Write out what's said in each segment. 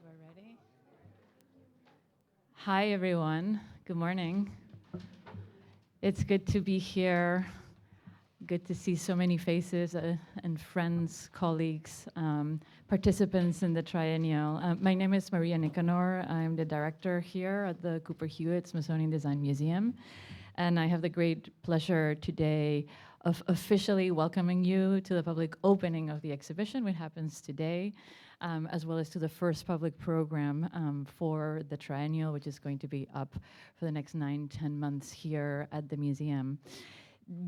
We're ready. Hi, everyone. Good morning. It's good to be here. Good to see so many faces and friends, colleagues, participants in the triennial. My name is Maria Nicanor. I'm the director here at the Cooper Hewitt Smithsonian Design Museum. And I have the great pleasure today of officially welcoming you to the public opening of the exhibition, which happens today, as well as to the first public program for the triennial, which is going to be up for the next 9-10 months here at the museum.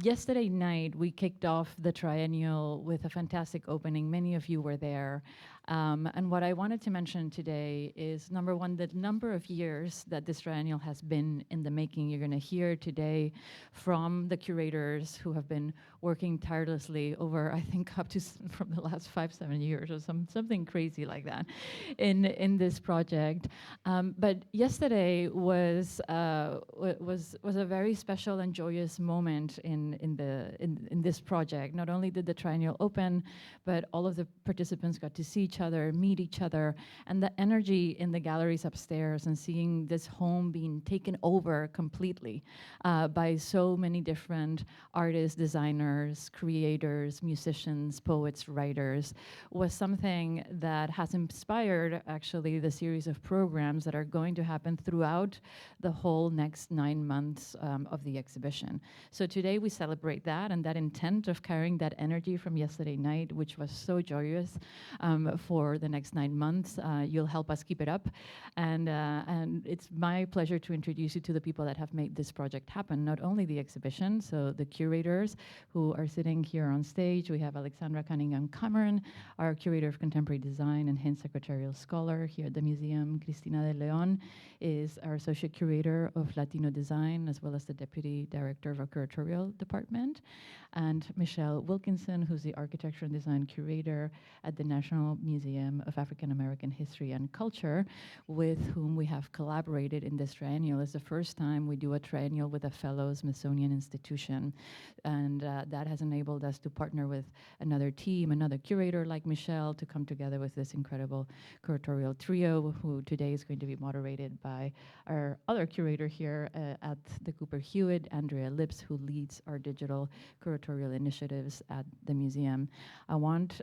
Yesterday night, we kicked off the triennial with a fantastic opening. Many of you were there. And what I wanted to mention today is, number one, the number of years that this triennial has been in the making. You're going to hear today from the curators who have been working tirelessly over, I think, up to from the last 5-7 years or something crazy like that in this project. But yesterday was a very special and joyous moment in this project. Not only did the triennial open, but all of the participants got to see each other, meet each other, and the energy in the galleries upstairs and seeing this home being taken over completely by so many different artists, designers, creators, musicians, poets, writers, was something that has inspired actually the series of programs that are going to happen throughout the whole next 9 months of the exhibition. So today we celebrate that and that intent of carrying that energy from yesterday night, which was so joyous, for the next 9 months. You'll help us keep it up. And it's my pleasure to introduce you to the people that have made this project happen, not only the exhibition, so the curators who are sitting here on stage. We have Alexandra Cunningham Cameron, our curator of contemporary design and Hint Secretarial Scholar here at the museum. Christina L is our associate curator of Latino design, as well as the deputy director of our curatorial department. And Michelle Wilkinson, who's the architecture and design curator at the National Museum of African American History and Culture, with whom we have collaborated in this triennial. It's the first time we do a triennial with a fellow Smithsonian institution. And that has enabled us to partner with another team, another curator like Michelle, to come together with this incredible curatorial trio, who today is going to be moderated by our other curator here at the Cooper Hewitt, Andrea Lipps, who leads our digital curatorial initiatives at the museum. I want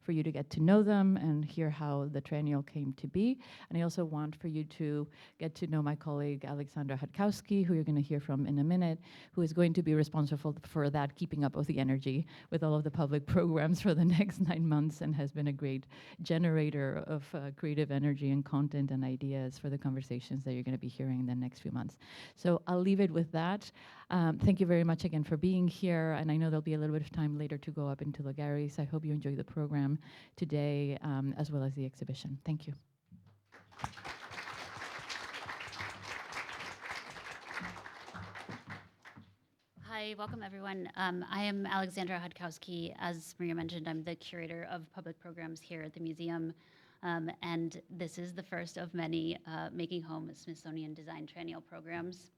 for you to get to know them and hear how the triennial came to be. And I also want for you to get to know my colleague, Alexandra Hadkowski, who you're going to hear from in a minute, who is going to be responsible for that keeping up of the energy with all of the public programs for the next 9 months, and has been a great generator of creative energy and content and ideas for the conversations that you're going to be hearing in the next few months. So I'll leave it with that. Thank you very much again for being here, and I know there'll be a little bit of time later to go up into the galleries. I hope you enjoy the program today, as well as the exhibition. Thank you. Hi, welcome everyone. I am Alexandra Hadkowski. As Maria mentioned, I'm the curator of public programs here at the museum. And this is the first of many Making Home Smithsonian Design Triennial programs.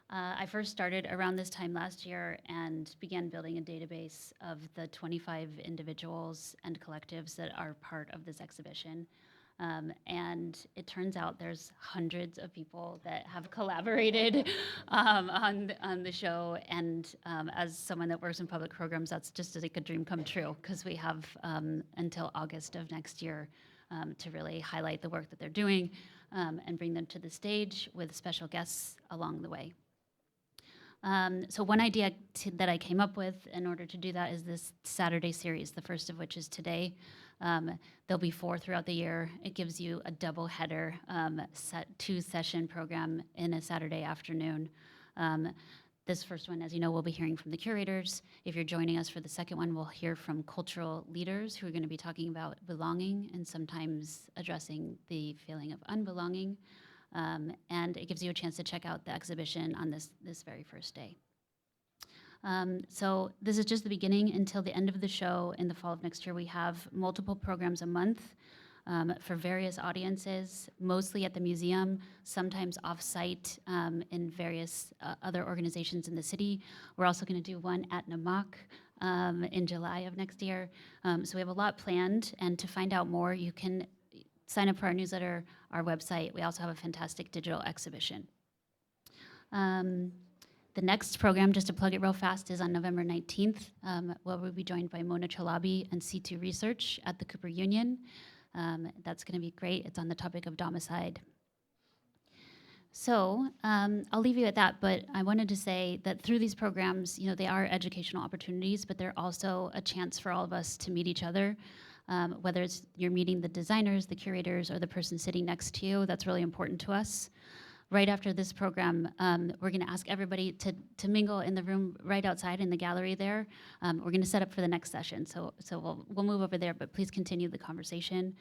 I first started around this time last year and began building a database of the 25 individuals and collectives that are part of this exhibition. And it turns out there's hundreds of people that have collaborated on the show. And as someone that works in public programs, that's just like a dream come true, because we have until August of next year to really highlight the work that they're doing and bring them to the stage with special guests along the way. So one idea that I came up with in order to do that is this Saturday series, the first of which is today. There'll be 4 throughout the year. It gives you a double header, 2-session program in a Saturday afternoon. This first one, as you know, we'll be hearing from the curators. If you're joining us for the second one, we'll hear from cultural leaders who are going to be talking about belonging and sometimes addressing the feeling of unbelonging. And it gives you a chance to check out the exhibition on this very first day. So this is just the beginning. Until the end of the show in the fall of next year, we have multiple programs a month for various audiences, mostly at the museum, sometimes off-site in various other organizations in the city. We're also going to do one at Namak in July of next year. So we have a lot planned, and to find out more, you can sign up for our newsletter, our website. We also have a fantastic digital exhibition. The next program, just to plug it real fast, is on November 19th, where we'll be joined by Mona Chalabi and C2 Research at the Cooper Union. That's going to be great. It's on the topic of domicide. So I'll leave you at that, but I wanted to say that through these programs, they are educational opportunities, but they're also a chance for all of us to meet each other, whether it's you're meeting the designers, the curators, or the person sitting next to you. That's really important to us. Right after this program, we're going to ask everybody to mingle in the room right outside in the gallery there. We're going to set up for the next session, so we'll move over there, but please continue the conversation.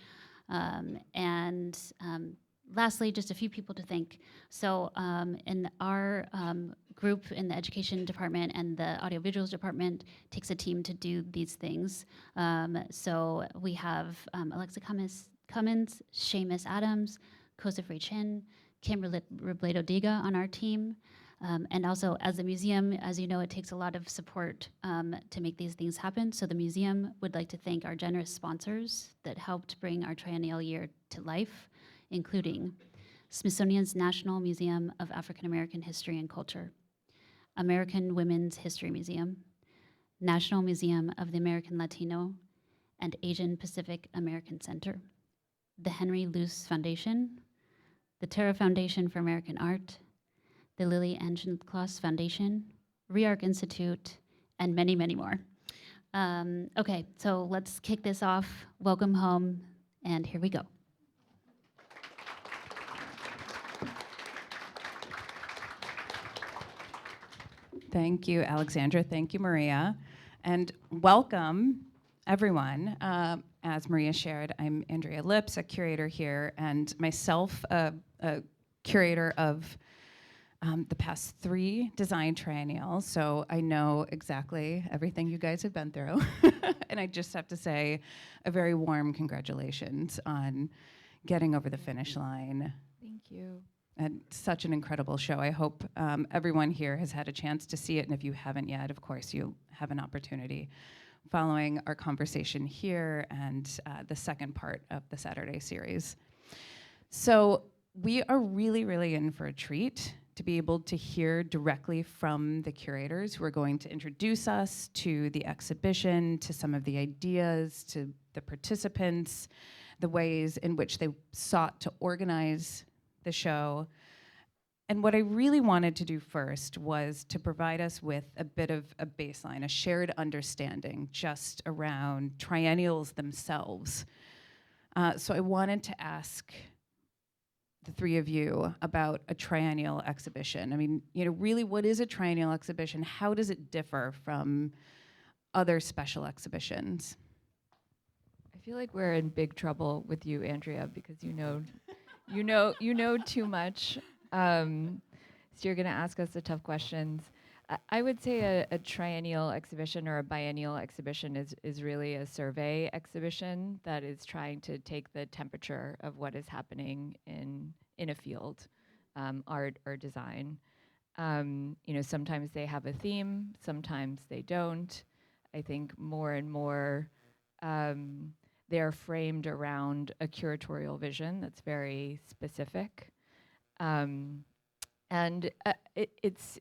Lastly, just a few people to thank. So in our group in the education department and the audiovisuals department takes a team to do these things. So we have Alexa Cummins, Seamus Adams, Kosefrey Chin, Kimberly Robledo-Diga on our team. And also as a museum, as you know, it takes a lot of support to make these things happen. So the museum would like to thank our generous sponsors that helped bring our triennial year to life, including Smithsonian's National Museum of African American History and Culture, American Women's History Museum, National Museum of the American Latino and Asian Pacific American Center, the Henry Luce Foundation, the Terra Foundation for American Art, the Lily Angenklos Foundation, ReArc Institute, and many, many more. Okay, so let's kick this off. Welcome home, and here we go. Thank you, Alexandra. Thank you, Maria. And welcome, everyone. As Maria shared, I'm Andrea Lipps, a curator here, and myself, a curator of the past 3 design triennials. So I know exactly everything you guys have been through. And I just have to say a very warm congratulations on getting over the finish line. Thank you. And such an incredible show. I hope everyone here has had a chance to see it, and if you haven't yet, of course, you have an opportunity following our conversation here and the second part of the Saturday series. So we are really, really in for a treat to be able to hear directly from the curators who are going to introduce us to the exhibition, to some of the ideas, to the participants, the ways in which they sought to organize the show. And what I really wanted to do first was to provide us with a bit of a baseline, a shared understanding just around triennials themselves. So I wanted to ask the 3 of you about a triennial exhibition. I mean, really, what is a triennial exhibition? How does it differ from other special exhibitions? I feel like we're in big trouble with you, Andrea, because you know too much. So you're going to ask us the tough questions. I would say a triennial exhibition or a biennial exhibition is really a survey exhibition that is trying to take the temperature of what is happening in a field, art or design. Sometimes they have a theme, sometimes they don't. I think more and more they're framed around a curatorial vision that's very specific. It's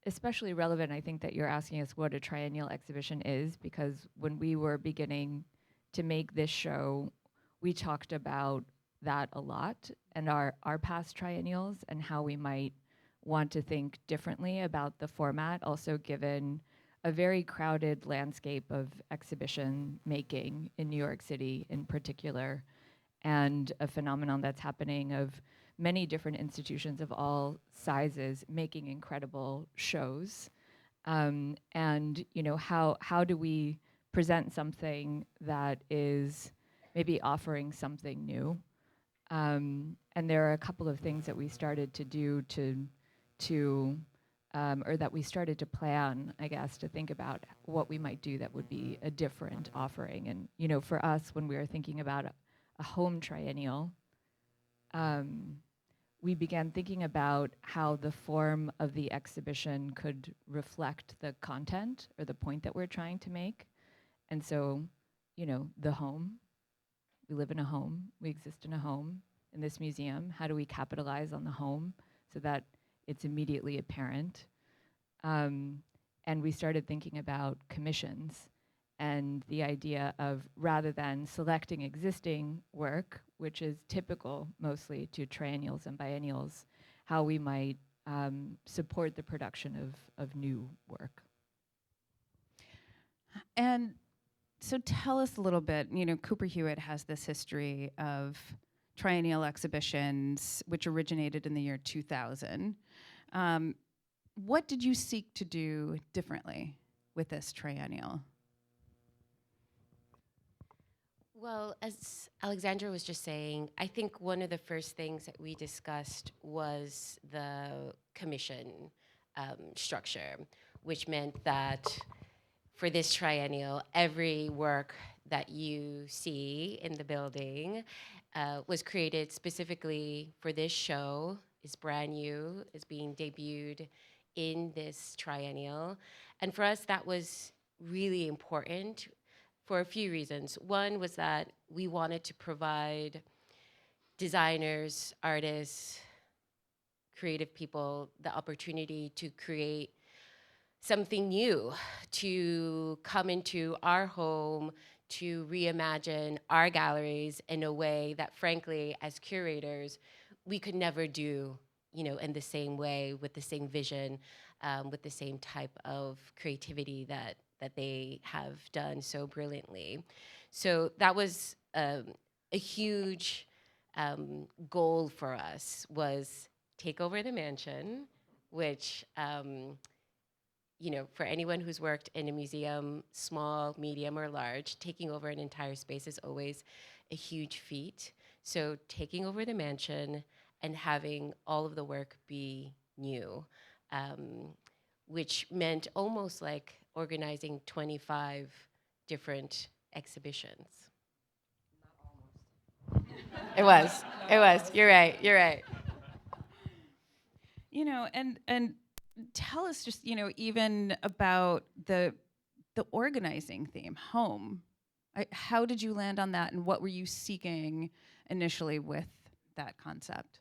especially relevant, I think, that you're asking us what a triennial exhibition is, because when we were beginning to make this show, we talked about that a lot and our past triennials and how we might want to think differently about the format, also given a very crowded landscape of exhibition making in New York City in particular, and a phenomenon that's happening of many different institutions of all sizes making incredible shows. And how do we present something that is maybe offering something new? And there are a couple of things that we started to do or that we started to plan, I guess, to think about what we might do that would be a different offering. And for us, when we were thinking about a home triennial, we began thinking about how the form of the exhibition could reflect the content or the point that we're trying to make. And so, the home we live in a home, we exist in a home in this museum. How do we capitalize on the home so that it's immediately apparent? And we started thinking about commissions and the idea of, rather than selecting existing work, which is typical mostly to triennials and biennials, how we might support the production of new work. And so tell us a little bit, Cooper Hewitt has this history of triennial exhibitions, which originated in the year 2000. What did you seek to do differently with this triennial? Well, as Alexandra was just saying, I think one of the first things that we discussed was the commission structure, which meant that for this triennial, every work that you see in the building was created specifically for this show, is brand new, is being debuted in this triennial. And for us, that was really important for a few reasons. One was that we wanted to provide designers, artists, creative people the opportunity to create something new, to come into our home, to reimagine our galleries in a way that, frankly, as curators, we could never do, in the same way, with the same vision, with the same type of creativity that they have done so brilliantly. So that was a huge goal for us, was take over the mansion, which, for anyone who's worked in a museum, small, medium, or large, taking over an entire space is always a huge feat. So taking over the mansion and having all of the work be new, which meant almost like organizing 25 different exhibitions. Not almost. It was. You're right. And tell us just, even about the organizing theme, home. How did you land on that, and what were you seeking initially with that concept?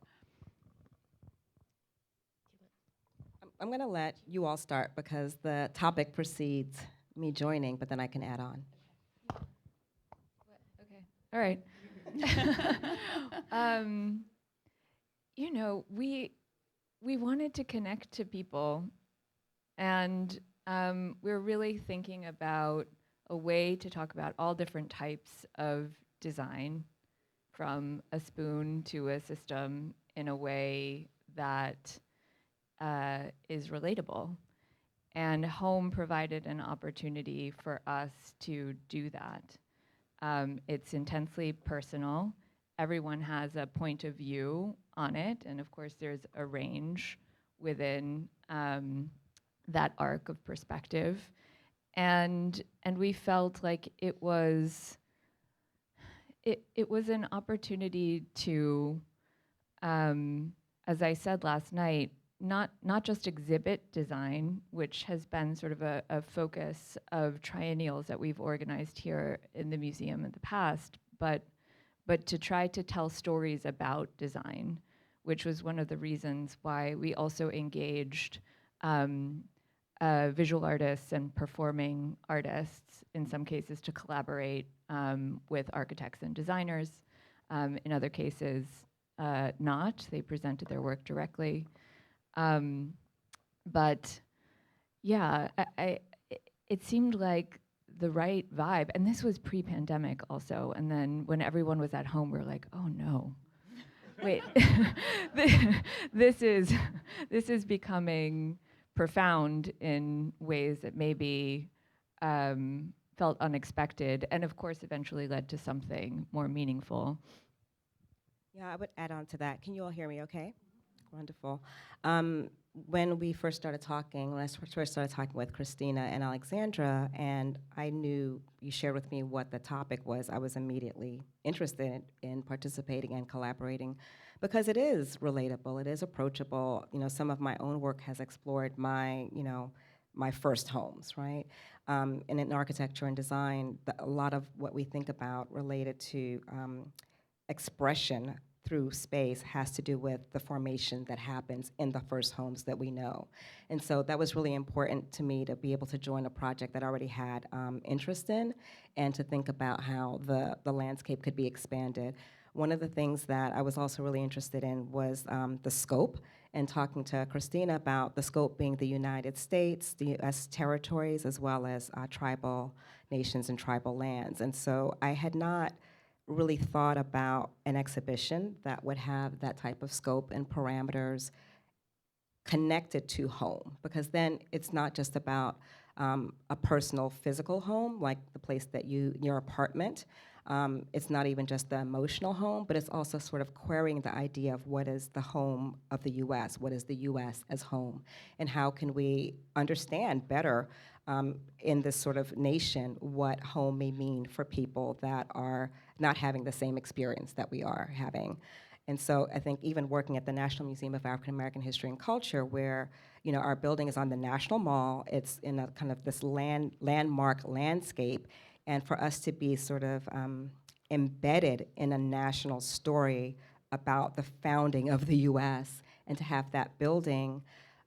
I'm going to let you all start because the topic precedes me joining, but then I can add on. Okay. All right. We wanted to connect to people, and we're really thinking about a way to talk about all different types of design, from a spoon to a system, in a way that is relatable. And home provided an opportunity for us to do that. It's intensely personal. Everyone has a point of view on it, and of course there's a range within that arc of perspective. And we felt like it was an opportunity to, as I said last night, not just exhibit design, which has been sort of a focus of triennials that we've organized here in the museum in the past, but to try to tell stories about design, which was one of the reasons why we also engaged visual artists and performing artists, in some cases to collaborate with architects and designers. In other cases, not. They presented their work directly. But yeah, it seemed like the right vibe. And this was pre-pandemic also. And then when everyone was at home, we were like, oh no, wait, this is becoming profound in ways that maybe felt unexpected, and of course eventually led to something more meaningful. Yeah, I would add on to that. Can you all hear me okay? Wonderful. When we first started talking, when I first started talking with Christina and Alexandra, and I knew you shared with me what the topic was, I was immediately interested in participating and collaborating because it is relatable, it is approachable. Some of my own work has explored my, my first homes, right? And in architecture and design, a lot of what we think about related to expression through space has to do with the formation that happens in the first homes that we know. And so that was really important to me to be able to join a project that I already had interest in and to think about how the landscape could be expanded. One of the things that I was also really interested in was the scope, and talking to Christina about the scope being the United States, the U.S. territories, as well as tribal nations and tribal lands. And so I had not really thought about an exhibition that would have that type of scope and parameters connected to home, because then it's not just about a personal physical home, like the place that your apartment. It's not even just the emotional home, but it's also sort of querying the idea of what is the home of the U.S., what is the U.S. as home, and how can we understand better in this sort of nation what home may mean for people that are not having the same experience that we are having. And so I think even working at the National Museum of African American History and Culture, where our building is on the National Mall, it's in a kind of this landmark landscape, and for us to be sort of embedded in a national story about the founding of the U.S. and to have that building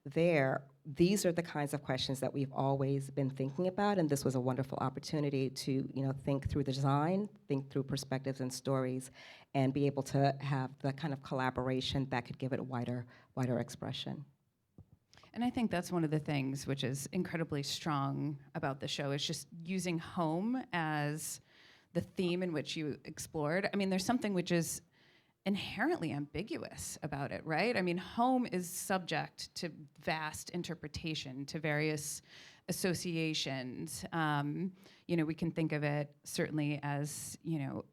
there, these are the kinds of questions that we've always been thinking about, and this was a wonderful opportunity to think through the design, think through perspectives and stories, and be able to have the kind of collaboration that could give it a wider expression. And I think that's one of the things which is incredibly strong about the show, is just using home as the theme in which you explored. I mean, there's something which is inherently ambiguous about it, right? I mean, home is subject to vast interpretation, to various associations. We can think of it certainly as,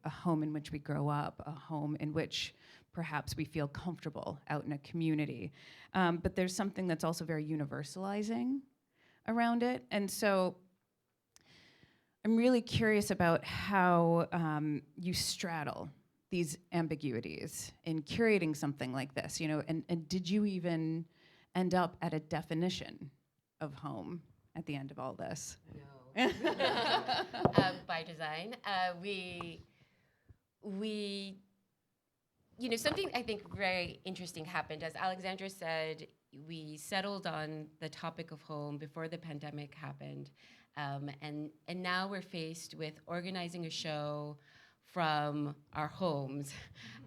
a home in which we grow up, a home in which perhaps we feel comfortable out in a community. But there's something that's also very universalizing around it. And so I'm really curious about how you straddle these ambiguities in curating something like this, and did you even end up at a definition of home at the end of all this? No. By design, we something I think very interesting happened. As Alexandra said, we settled on the topic of home before the pandemic happened, and now we're faced with organizing a show from our homes,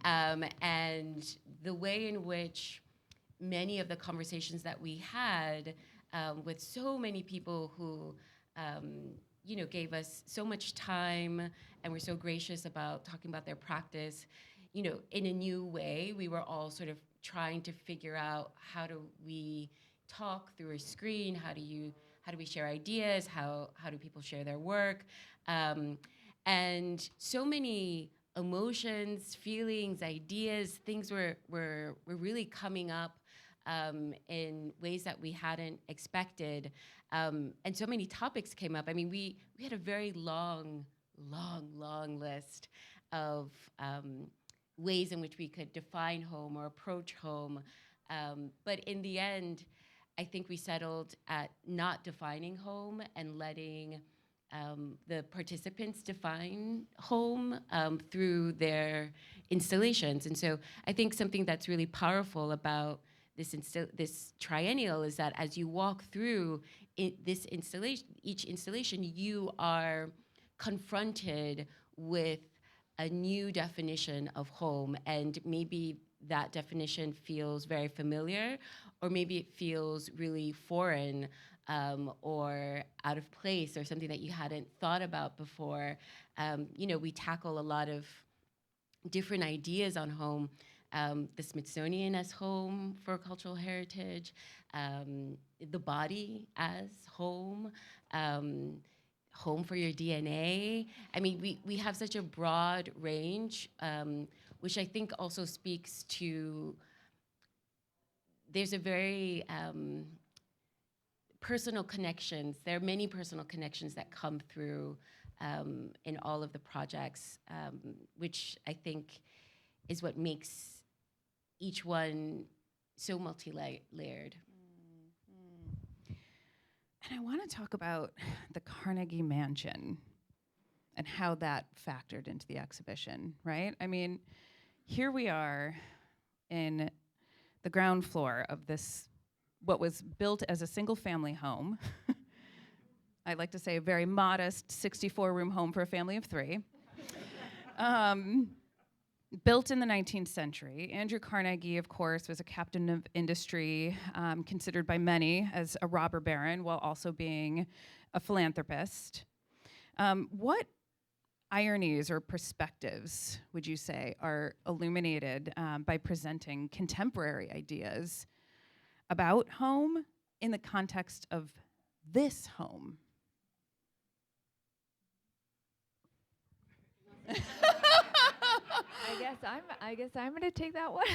and the way in which many of the conversations that we had with so many people who gave us so much time and were so gracious about talking about their practice, in a new way. We were all sort of trying to figure out, how do we talk through a screen? How do we share ideas? How do people share their work? And so many emotions, feelings, ideas, things were really coming up in ways that we hadn't expected. And so many topics came up. I mean, we had a very long list of ways in which we could define home or approach home. But in the end, I think we settled at not defining home and letting the participants define home through their installations. And so I think something that's really powerful about this triennial is that as you walk through each installation, you are confronted with a new definition of home, and maybe that definition feels very familiar, or maybe it feels really foreign or out of place, or something that you hadn't thought about before. We tackle a lot of different ideas on home. The Smithsonian as home for cultural heritage, the body as home, home for your DNA. I mean, we have such a broad range, which I think also speaks to, there's a very personal connections. There are many personal connections that come through in all of the projects, which I think is what makes each one so multi-layered. And I want to talk about the Carnegie Mansion and how that factored into the exhibition, right? I mean, here we are in the ground floor of this, what was built as a single family home. I like to say a very modest 64-room home for a family of 3. Built in the 19th century. Andrew Carnegie, of course, was a captain of industry, considered by many as a robber baron while also being a philanthropist. What ironies or perspectives, would you say, are illuminated by presenting contemporary ideas about home in the context of this home? I guess I'm gonna take that one.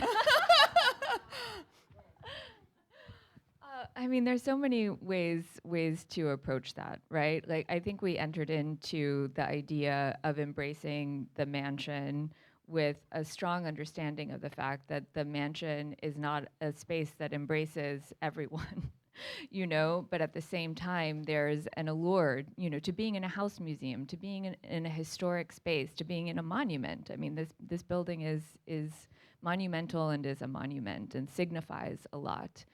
I mean, there's so many ways to approach that, right? Like, I think we entered into the idea of embracing the mansion with a strong understanding of the fact that the mansion is not a space that embraces everyone. You know, but at the same time, there's an allure, you know, to being in a house museum, to being in a historic space, to being in a monument. I mean, this building is monumental and is a monument and signifies a lot.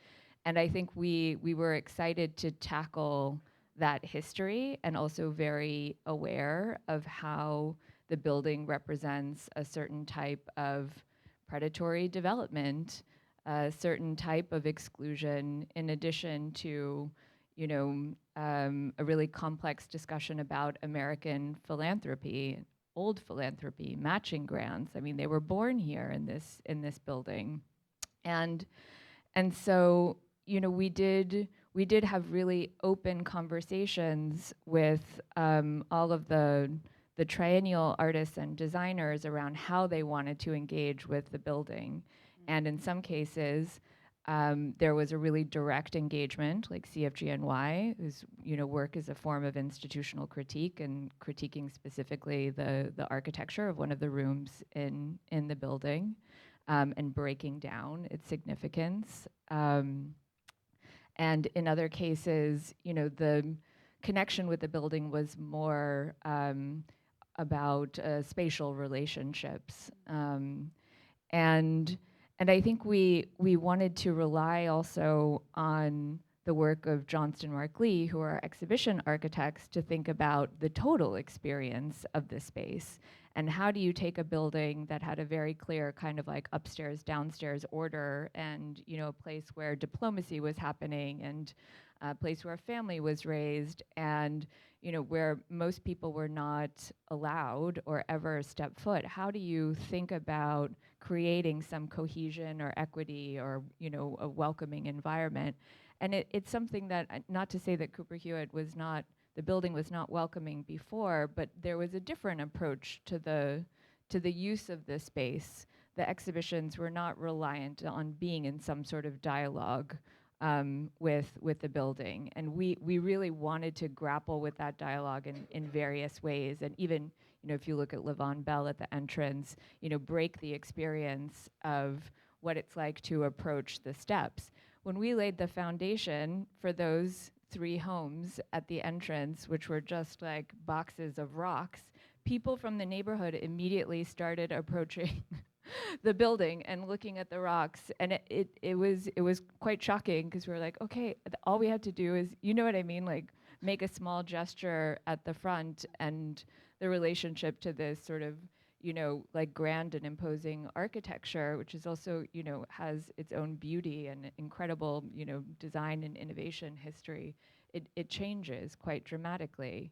And I think we were excited to tackle that history and also very aware of how the building represents a certain type of predatory development, a certain type of exclusion, in addition to, you know, a really complex discussion about American philanthropy, old philanthropy, matching grants. I mean, they were born here in this building, and so, you know, we did have really open conversations with all of the triennial artists and designers around how they wanted to engage with the building. And in some cases, there was a really direct engagement, like CFGNY, whose, you know, work is a form of institutional critique and critiquing specifically the architecture of one of the rooms in the building, and breaking down its significance. And in other cases, you know, the connection with the building was more about spatial relationships. And I think we wanted to rely also on the work of Johnston Mark Lee, who are exhibition architects, to think about the total experience of the space. And how do you take a building that had a very clear kind of like upstairs, downstairs order, and, you know, a place where diplomacy was happening, and a place where family was raised, and, you know, where most people were not allowed or ever step foot? How do you think about creating some cohesion or equity or, you know, a welcoming environment? And it's something that, not to say that Cooper Hewitt was not, the building was not welcoming before, but there was a different approach to the use of the space. The exhibitions were not reliant on being in some sort of dialogue with the building. And we really wanted to grapple with that dialogue in various ways. And even, you know, if you look at León Bell at the entrance, you know, break the experience of what it's like to approach the steps. When we laid the foundation for those 3 homes at the entrance, which were just like boxes of rocks, people from the neighborhood immediately started approaching the building and looking at the rocks, and it was quite shocking, because we were like, okay, all we had to do is, you know what I mean, like make a small gesture at the front, and the relationship to this sort of, you know, like grand and imposing architecture, which is also, you know, has its own beauty and incredible, you know, design and innovation history, it changes quite dramatically.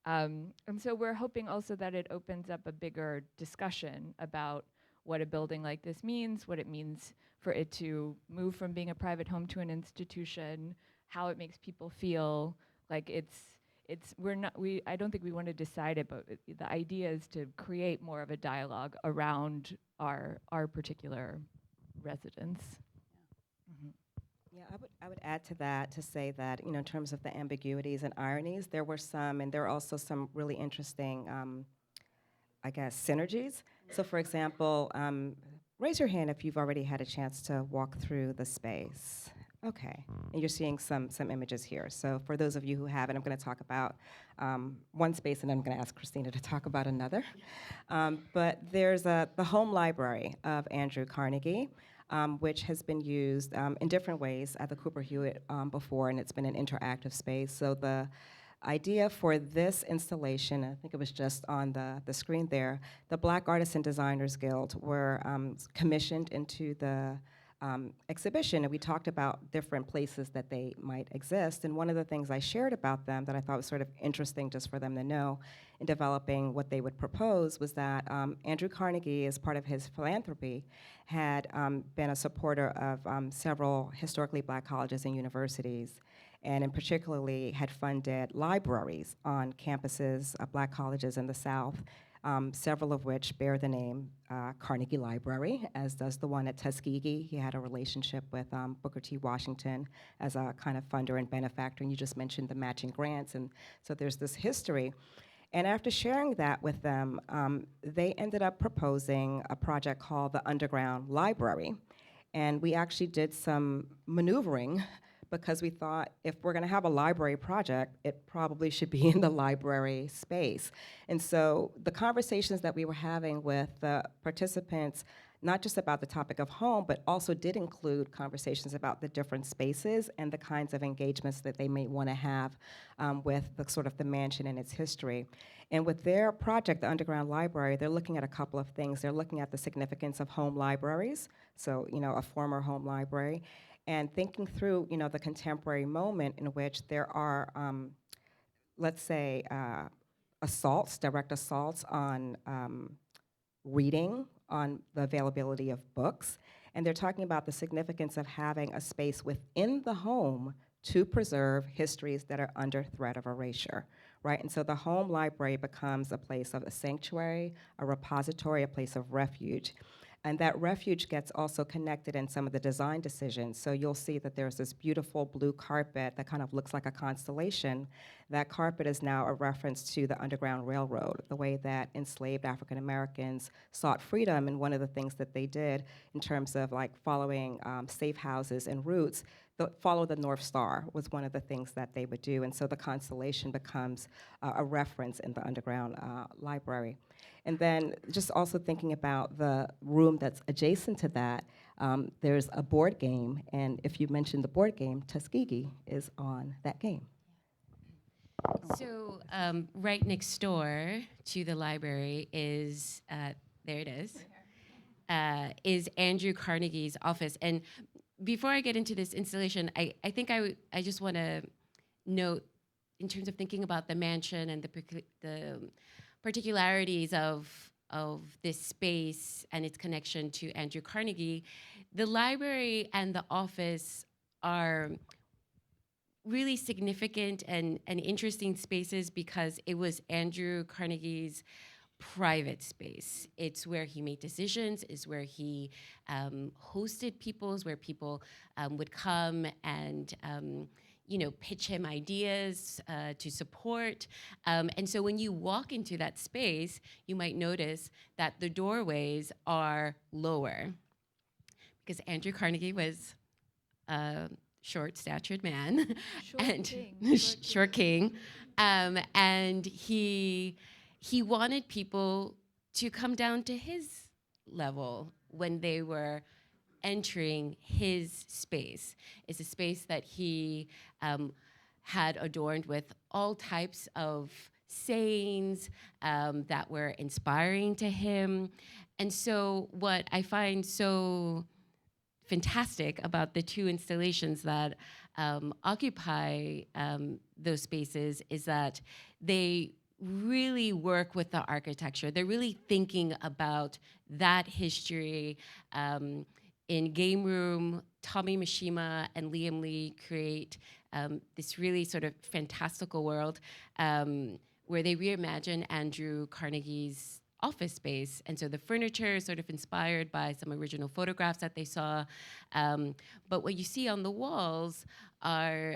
And so we're hoping also that it opens up a bigger discussion about what a building like this means, what it means for it to move from being a private home to an institution, how it makes people feel. Like I don't think we want to decide it, but the idea is to create more of a dialogue around our particular residence. Yeah, I would add to that to say that, you know, in terms of the ambiguities and ironies, there were some, and there are also some really interesting, I guess, synergies. So, for example, raise your hand if you've already had a chance to walk through the space. Okay, and you're seeing some images here. So for those of you who haven't, I'm going to talk about one space, and then I'm going to ask Christina to talk about another. But there's the home library of Andrew Carnegie, which has been used in different ways at the Cooper Hewitt before, and it's been an interactive space. So the idea for this installation, I think it was just on the screen there, the Black Artists and Designers Guild were commissioned into the exhibition, and we talked about different places that they might exist. And one of the things I shared about them that I thought was sort of interesting just for them to know in developing what they would propose was that Andrew Carnegie, as part of his philanthropy, had been a supporter of several historically Black colleges and universities, and in particularly had funded libraries on campuses of Black colleges in the South, several of which bear the name Carnegie Library, as does the one at Tuskegee. He had a relationship with Booker T. Washington as a kind of funder and benefactor, and you just mentioned the matching grants, and so there's this history. And after sharing that with them, they ended up proposing a project called the Underground Library. And we actually did some maneuvering because we thought if we're going to have a library project, it probably should be in the library space. And so the conversations that we were having with the participants, not just about the topic of home, but also did include conversations about the different spaces and the kinds of engagements that they may want to have with the sort of the mansion and its history. And with their project, the Underground Library, they're looking at a couple of things. They're looking at the significance of home libraries, so a former home library, and thinking through, the contemporary moment in which there are, let's say, direct assaults on reading, on the availability of books, and they're talking about the significance of having a space within the home to preserve histories that are under threat of erasure, right? And so the home library becomes a place of a sanctuary, a repository, a place of refuge. And that refuge gets also connected in some of the design decisions. So you'll see that there's this beautiful blue carpet that kind of looks like a constellation. That carpet is now a reference to the Underground Railroad, the way that enslaved African Americans sought freedom. And one of the things that they did in terms of like following safe houses and routes, follow the North Star was one of the things that they would do. And so the constellation becomes a reference in the Underground Library. And then just also thinking about the room that's adjacent to that, there's a board game, and if you mentioned the board game, Tuskegee is on that game. So right next door to the library is, there it is Andrew Carnegie's office. And before I get into this installation, I think I just want to note, in terms of thinking about the mansion and the particularities of this space and its connection to Andrew Carnegie, the library and the office are really significant and interesting spaces because it was Andrew Carnegie's private space. It's where he made decisions, it's where he hosted people, it's where people would come and pitch him ideas to support. And so when you walk into that space, you might notice that the doorways are lower because Andrew Carnegie was a short-statured man. Short king. And he wanted people to come down to his level when they were entering his space. It's a space that he had adorned with all types of sayings that were inspiring to him. And so what I find so fantastic about the two installations that occupy those spaces is that they really work with the architecture. They're really thinking about that history. In Game Room, Tommy Mishima and Liam Lee create this really sort of fantastical world where they reimagine Andrew Carnegie's office space. And so the furniture is sort of inspired by some original photographs that they saw. But what you see on the walls are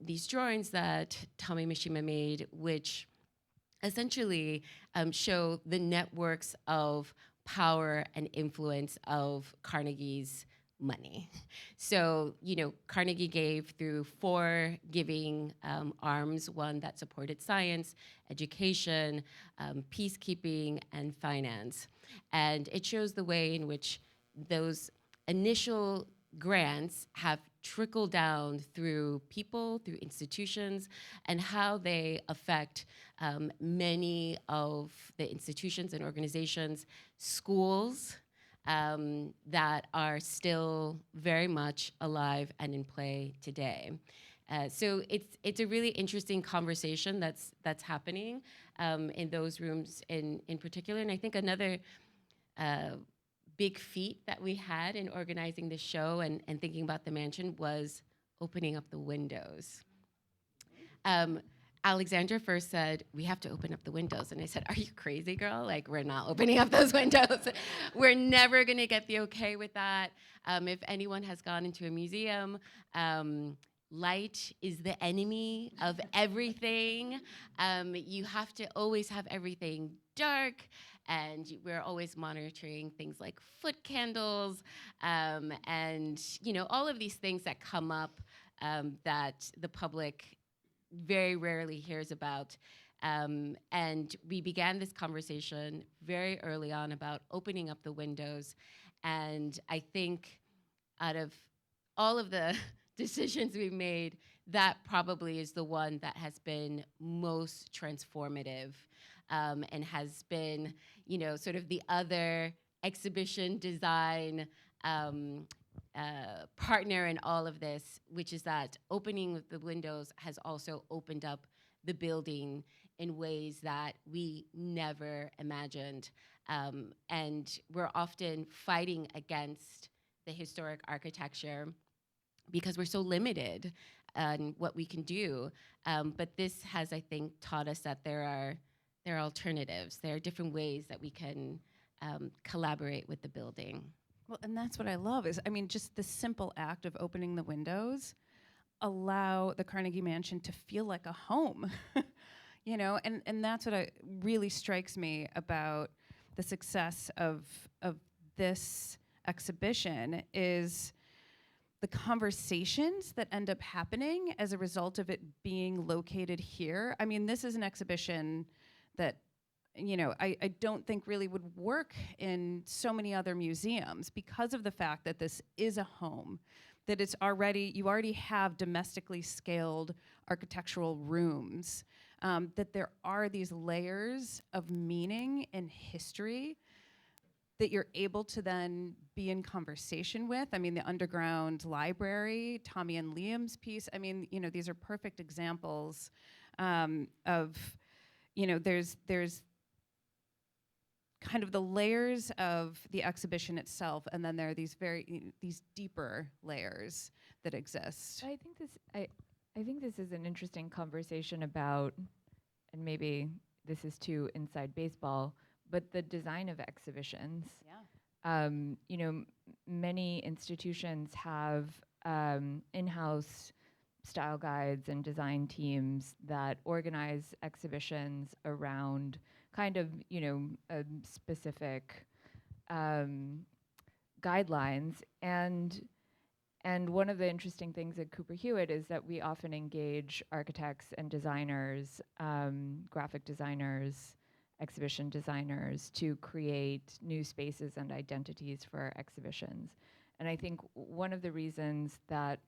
these drawings that Tommy Mishima made, which essentially show the networks of power and influence of Carnegie's money. So, Carnegie gave through 4 giving arms, one that supported science, education, peacekeeping, and finance. And it shows the way in which those initial grants have trickled down through people, through institutions, and how they affect many of the institutions and organizations, schools, that are still very much alive and in play today. So it's a really interesting conversation that's happening in those rooms in particular. And I think another big feat that we had in organizing the show and thinking about the mansion was opening up the windows. Alexandra first said, we have to open up the windows. And I said, are you crazy, girl? Like, we're not opening up those windows. We're never gonna get the okay with that. If anyone has gone into a museum, light is the enemy of everything. You have to always have everything dark, and we're always monitoring things like foot candles, and all of these things that come up that the public very rarely hears about. And we began this conversation very early on about opening up the windows. And I think out of all of the decisions we made, that probably is the one that has been most transformative, and has been, sort of the other exhibition design partner in all of this, which is that opening the windows has also opened up the building in ways that we never imagined. And we're often fighting against the historic architecture because we're so limited on what we can do. But this has, I think, taught us that there are alternatives. There are different ways that we can collaborate with the building. Well, and that's what I love is, just the simple act of opening the windows allow the Carnegie Mansion to feel like a home, and that's what really strikes me about the success of this exhibition is the conversations that end up happening as a result of it being located here. This is an exhibition that I don't think really would work in so many other museums because of the fact that this is a home, that you already have domestically scaled architectural rooms, that there are these layers of meaning and history that you're able to then be in conversation with. The underground library, Tommy and Liam's piece, these are perfect examples of, there's kind of the layers of the exhibition itself, and then there are these these deeper layers that exist. I think this is an interesting conversation about, and maybe this is too inside baseball, but the design of exhibitions. Yeah. Many institutions have in-house style guides and design teams that organize exhibitions around kind of, specific guidelines. And one of the interesting things at Cooper Hewitt is that we often engage architects and designers, graphic designers, exhibition designers to create new spaces and identities for our exhibitions. And I think one of the reasons that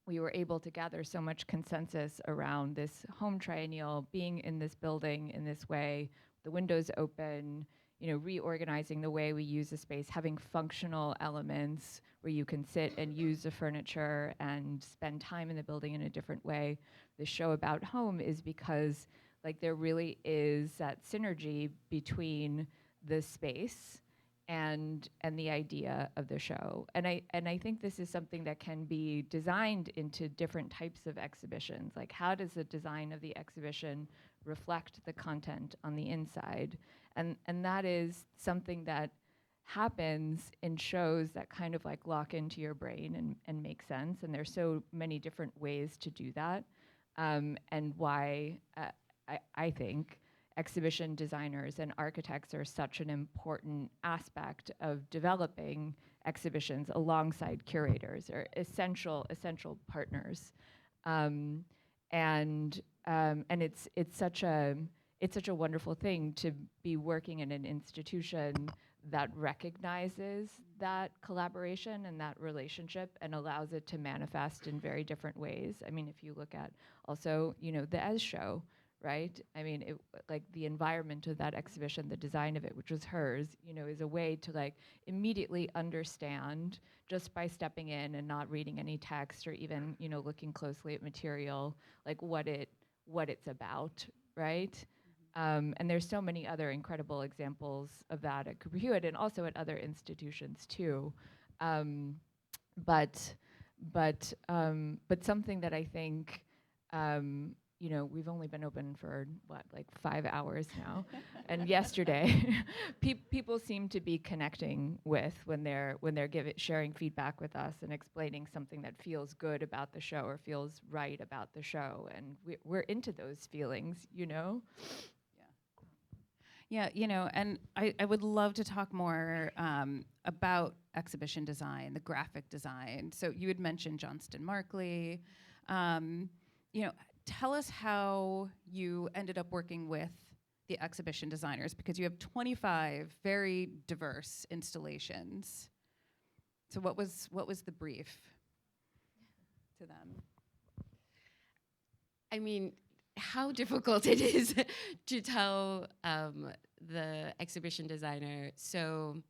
we were able to gather so much consensus around this home triennial, being in this building in this way, the windows open, reorganizing the way we use the space, having functional elements where you can sit and use the furniture and spend time in the building in a different way. The show about home is because there really is that synergy between the space and the idea of the show. And I think this is something that can be designed into different types of exhibitions. Like, how does the design of the exhibition reflect the content on the inside? And that is something that happens in shows that kind of lock into your brain and make sense. And there's so many different ways to do that. And why I think exhibition designers and architects are such an important aspect of developing exhibitions alongside curators, or essential partners. Um, and it's such a wonderful thing to be working in an institution that recognizes that collaboration and that relationship and allows it to manifest in very different ways. I mean, if you look at also, the ES show, right? I mean, like the environment of that exhibition, the design of it, which was hers, is a way to like immediately understand just by stepping in and not reading any text or even, looking closely at material, like what it's about, right? And there's so many other incredible examples of that at Cooper Hewitt and also at other institutions too. But something that I think, we've only been open for like 5 hours now, and yesterday, people seem to be connecting with when they're sharing feedback with us and explaining something that feels good about the show or feels right about the show, and we're into those feelings, Yeah, and I would love to talk more about exhibition design, the graphic design. So you had mentioned Johnston Markley. Tell us how you ended up working with the exhibition designers, because you have 25 very diverse installations. So what was the brief to them? I mean, how difficult it is to tell the exhibition designer. So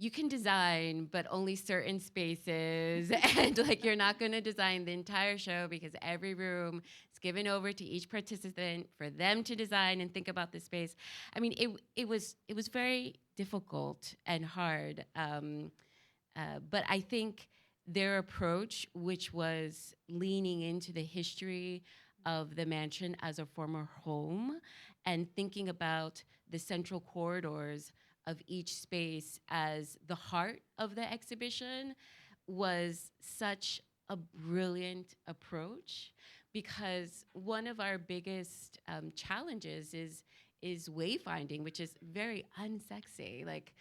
you can design, but only certain spaces, and like you're not going to design the entire show because every room is given over to each participant for them to design and think about the space. I mean, it was very difficult and hard, but I think their approach, which was leaning into the history of the mansion as a former home and thinking about the central corridors of each space as the heart of the exhibition, was such a brilliant approach, because one of our biggest challenges is wayfinding, which is very unsexy. Like,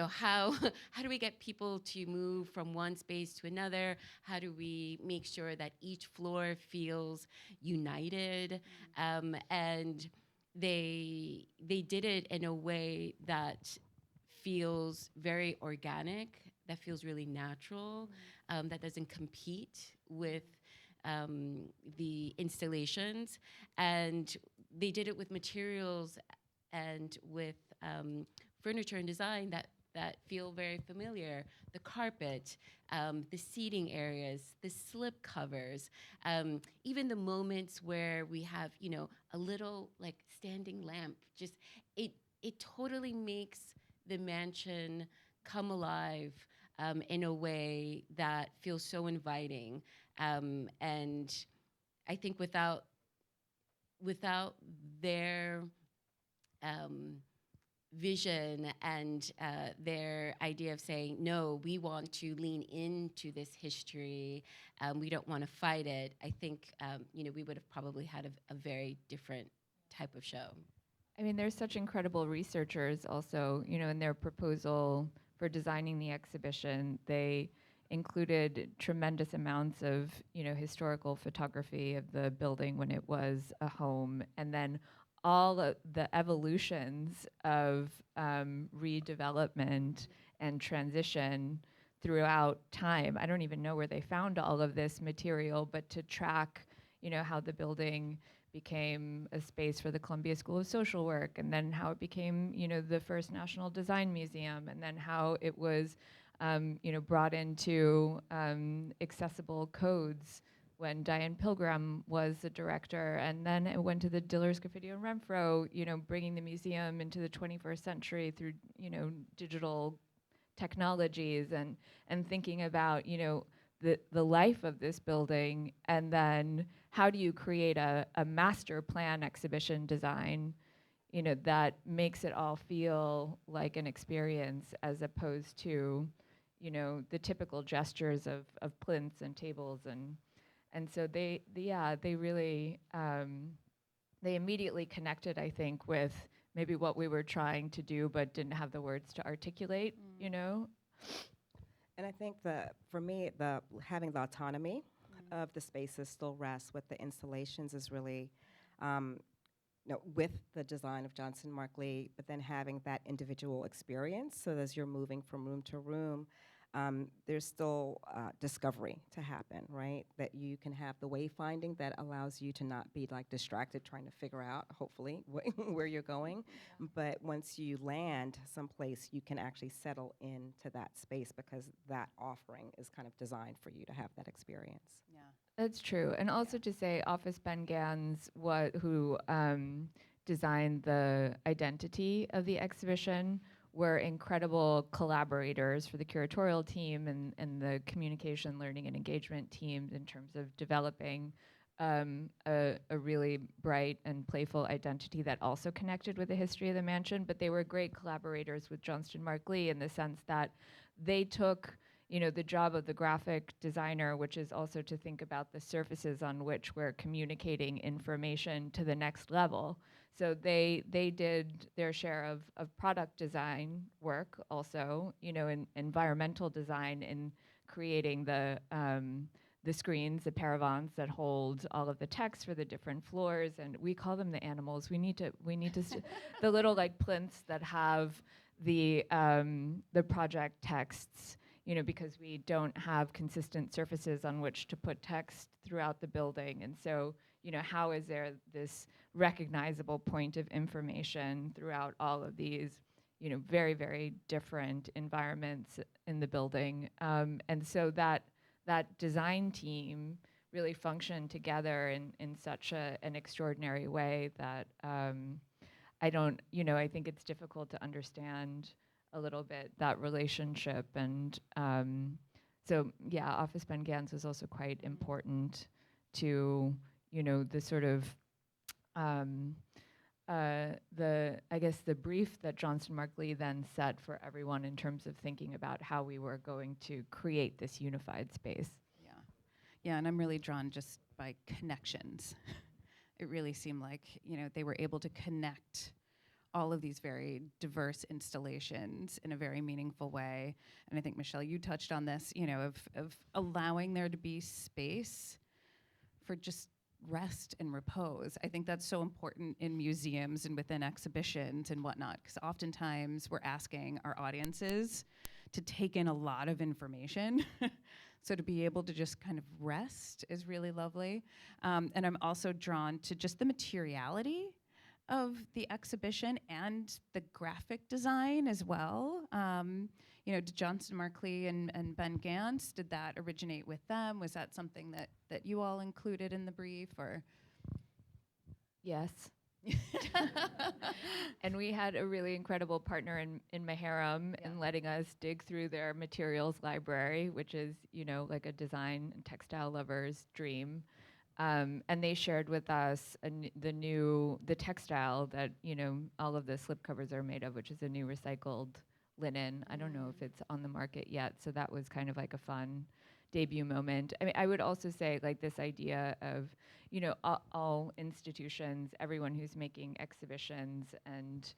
how do we get people to move from one space to another? How do we make sure that each floor feels united? And they did it in a way that feels very organic, that feels really natural, that doesn't compete with the installations. And they did it with materials and with furniture and design that feel very familiar. The carpet, the seating areas, the slip covers, even the moments where we have, a little like standing lamp. Just it totally makes the mansion come alive in a way that feels so inviting. And I think without their vision and their idea of saying, no, we want to lean into this history, we don't want to fight it, I think we would have probably had a very different type of show. I mean, there's such incredible researchers also, in their proposal for designing the exhibition. They included tremendous amounts of, historical photography of the building when it was a home, and then all of the evolutions of redevelopment and transition throughout time. I don't even know where they found all of this material, but to track, how the building became a space for the Columbia School of Social Work, and then how it became, the first National Design Museum, and then how it was, brought into accessible codes when Diane Pilgrim was the director, and then it went to the Dillers, Sgraffito, and Renfro, bringing the museum into the 21st century through, digital technologies, and thinking about, the life of this building, and then how do you create a master plan exhibition design, that makes it all feel like an experience as opposed to, the typical gestures of plinths and tables, and so they really they immediately connected, I think, with maybe what we were trying to do but didn't have the words to articulate, you know? And I think for me, having the autonomy of the spaces still rests with the installations is really, with the design of Johnson Markley, but then having that individual experience. So as you're moving from room to room, there's still discovery to happen, right? That you can have the wayfinding that allows you to not be like distracted trying to figure out, hopefully, where you're going. Yeah. But once you land someplace, you can actually settle into that space because that offering is kind of designed for you to have that experience. Yeah. That's true. And also to say, Office Ben Gans, who designed the identity of the exhibition, were incredible collaborators for the curatorial team and the communication, learning, and engagement teams in terms of developing a really bright and playful identity that also connected with the history of the mansion. But they were great collaborators with Johnston Markley in the sense that they took the job of the graphic designer, which is also to think about the surfaces on which we're communicating information to the next level. So they did their share of product design work also, in environmental design in creating the screens, the paravents that hold all of the text for the different floors, and we call them the animals. We need to the little like plinths that have the project texts, because we don't have consistent surfaces on which to put text throughout the building. And so, how is there this recognizable point of information throughout all of these, very, very different environments in the building? And so that design team really functioned together in such an extraordinary way that I think it's difficult to understand a little bit that relationship. And so yeah, Office Ben Gans was also quite important to the sort of the brief that Johnston Markley then set for everyone in terms of thinking about how we were going to create this unified space. Yeah, and I'm really drawn just by connections. It really seemed like they were able to connect all of these very diverse installations in a very meaningful way. And I think, Michelle, you touched on this, of allowing there to be space for just rest and repose. I think that's so important in museums and within exhibitions and whatnot, because oftentimes we're asking our audiences to take in a lot of information. So to be able to just kind of rest is really lovely. And I'm also drawn to just the materiality of the exhibition and the graphic design as well. Did Johnston Markley and Ben Gans, did that originate with them? Was that something that you all included in the brief, or? Yes. And we had a really incredible partner in Maharam in letting us dig through their materials library, which is, like a design and textile lover's dream. And they shared with us the textile that all of the slipcovers are made of, which is a new recycled linen. I don't know if it's on the market yet, so that was kind of like a fun debut moment. I mean, I would also say like this idea of all institutions, everyone who's making exhibitions and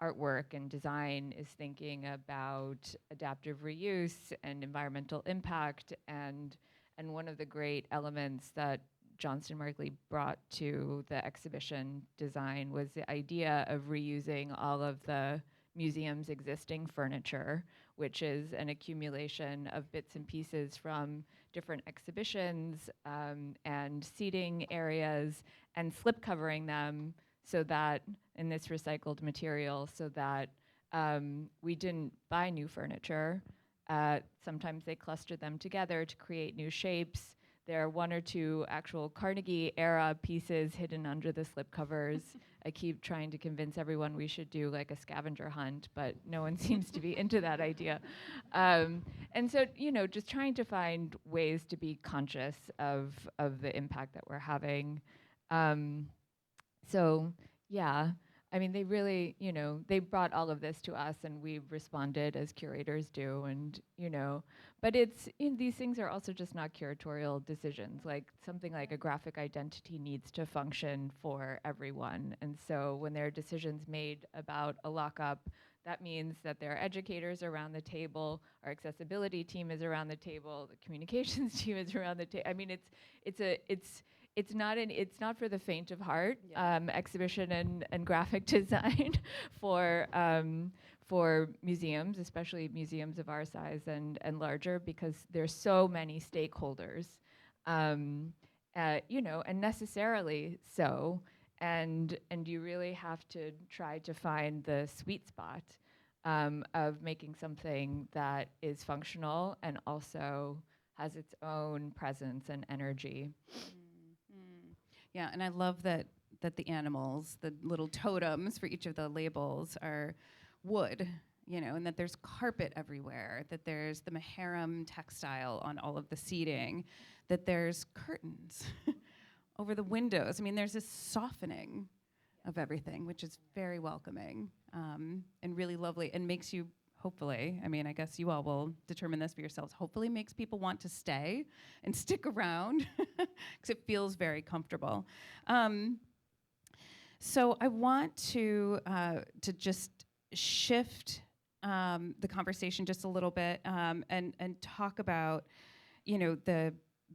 artwork and design is thinking about adaptive reuse and environmental impact, and one of the great elements that Johnston Markley brought to the exhibition design was the idea of reusing all of the museum's existing furniture, which is an accumulation of bits and pieces from different exhibitions and seating areas, and slip covering them so that in this recycled material, so that we didn't buy new furniture. Sometimes they clustered them together to create new shapes. There are one or two actual Carnegie era pieces hidden under the slipcovers. I keep trying to convince everyone we should do like a scavenger hunt, but no one seems to be into that idea. And so, just trying to find ways to be conscious of the impact that we're having. So, yeah. I mean, they really, they brought all of this to us and we responded as curators do. And, but these things are also just not curatorial decisions. Like something like a graphic identity needs to function for everyone. And so when there are decisions made about a lockup, that means that there are educators around the table, our accessibility team is around the table, the communications team is around the table. I mean, it's not for the faint of heart. Exhibition and graphic design for museums, especially museums of our size and larger, because there's so many stakeholders, and necessarily so. And you really have to try to find the sweet spot of making something that is functional and also has its own presence and energy. Yeah, and I love that the animals, the little totems for each of the labels are wood, and that there's carpet everywhere, that there's the Maharam textile on all of the seating, that there's curtains over the windows. I mean, there's this softening of everything, which is very welcoming and really lovely and makes you, hopefully, I mean, I guess you all will determine this for yourselves, hopefully makes people want to stay and stick around because it feels very comfortable. So I want to just shift the conversation just a little bit and talk about,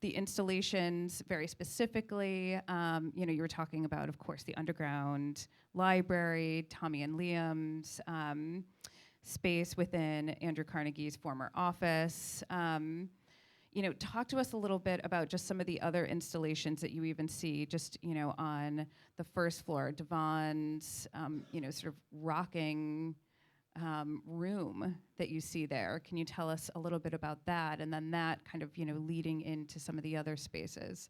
the installations very specifically. You were talking about, of course, the underground library, Tommy and Liam's space within Andrew Carnegie's former office. Talk to us a little bit about just some of the other installations that you even see just, on the first floor, Devon's, sort of rocking room that you see there. Can you tell us a little bit about that? And then that kind of, leading into some of the other spaces.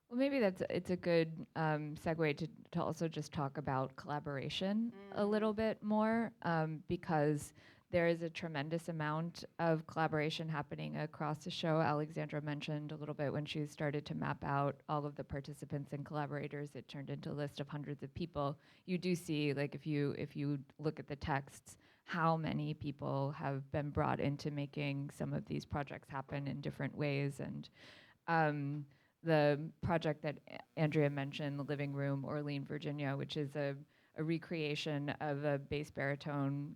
Well, maybe it's a good segue to also just talk about collaboration a little bit more, because there is a tremendous amount of collaboration happening across the show. Alexandra mentioned a little bit when she started to map out all of the participants and collaborators, it turned into a list of hundreds of people. You do see, like, if you look at the texts, how many people have been brought into making some of these projects happen in different ways. And the project that Andrea mentioned, the Living Room, Orlean, Virginia, which is a recreation of a bass baritone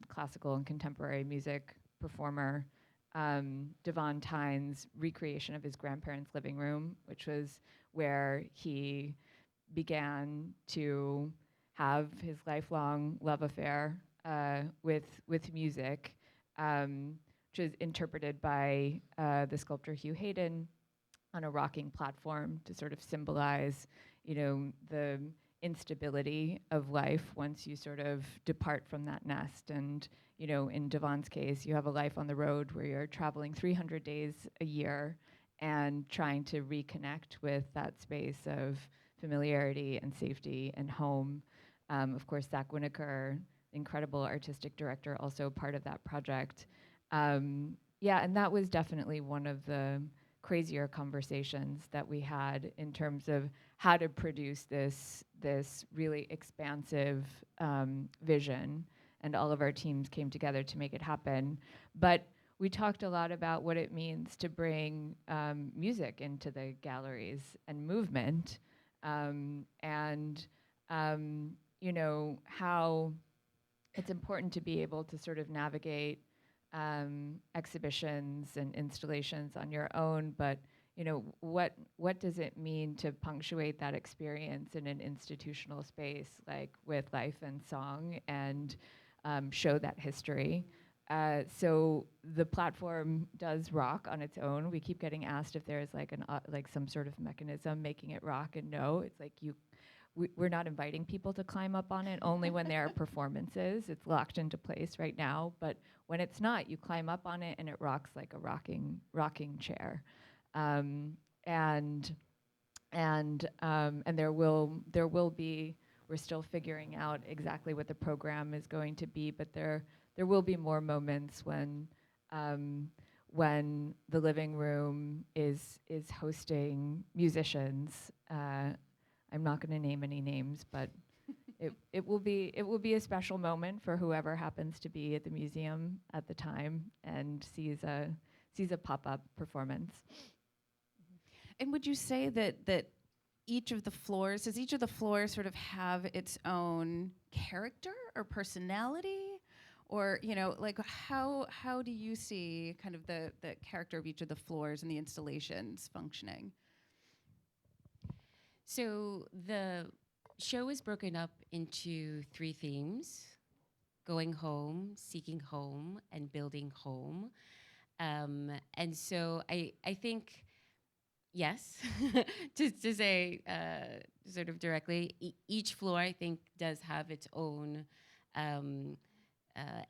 classical and contemporary music performer, Devon Tynes' recreation of his grandparents' living room, which was where he began to have his lifelong love affair with music, which is interpreted by the sculptor Hugh Hayden on a rocking platform to sort of symbolize, the instability of life once you sort of depart from that nest. And, in Devon's case, you have a life on the road where you're traveling 300 days a year and trying to reconnect with that space of familiarity and safety and home. Of course, Zach Winokur, incredible artistic director, also part of that project. And that was definitely one of the crazier conversations that we had in terms of how to produce this really expansive vision, and all of our teams came together to make it happen. But we talked a lot about what it means to bring music into the galleries and movement, and how it's important to be able to sort of navigate exhibitions and installations on your own, but what does it mean to punctuate that experience in an institutional space, like with life and song, and show that history? So the platform does rock on its own. We keep getting asked if there's like some sort of mechanism making it rock, and no, it's like we're not inviting people to climb up on it, only when there are performances. It's locked into place right now, but when it's not, you climb up on it and it rocks like a rocking chair. And there will be, we're still figuring out exactly what the program is going to be, but there will be more moments when the living room is hosting musicians. I'm not going to name any names, but it will be a special moment for whoever happens to be at the museum at the time and sees a pop-up performance. And would you say that each of the floors, does each of the floors sort of have its own character or personality? Or, like how do you see kind of the character of each of the floors and the installations functioning? So the show is broken up into 3 themes: going home, seeking home, and building home. And so I think, yes, to say sort of directly, each floor I think does have its own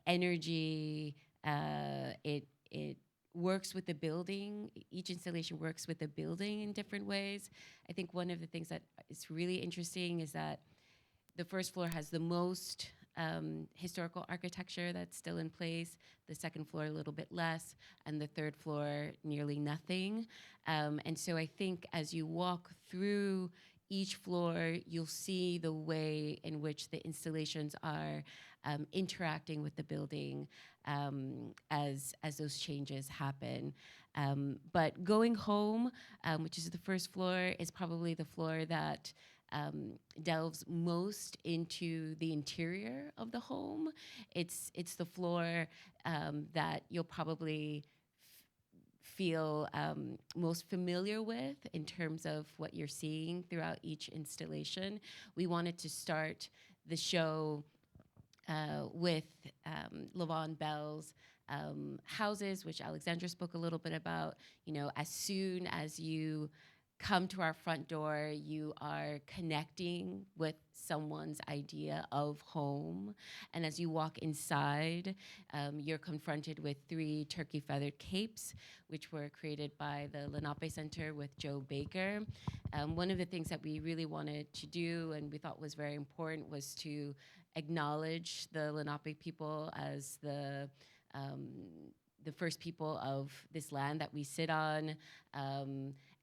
energy. It works with the building. Each installation works with the building in different ways. I think one of the things that is really interesting is that the first floor has the most historical architecture that's still in place, the second floor a little bit less, and the third floor nearly nothing. And so I think as you walk through each floor, you'll see the way in which the installations are interacting with the building as those changes happen. But going home, which is the first floor, is probably the floor that delves most into the interior of the home. It's the floor that you'll probably feel most familiar with in terms of what you're seeing throughout each installation. We wanted to start the show with León Bell's houses, which Alexandra spoke a little bit about. As soon as you come to our front door, you are connecting with someone's idea of home. And as you walk inside, you're confronted with 3 turkey feathered capes, which were created by the Lenape Center with Joe Baker. One of the things that we really wanted to do and we thought was very important was to acknowledge the Lenape people as the first people of this land that we sit on,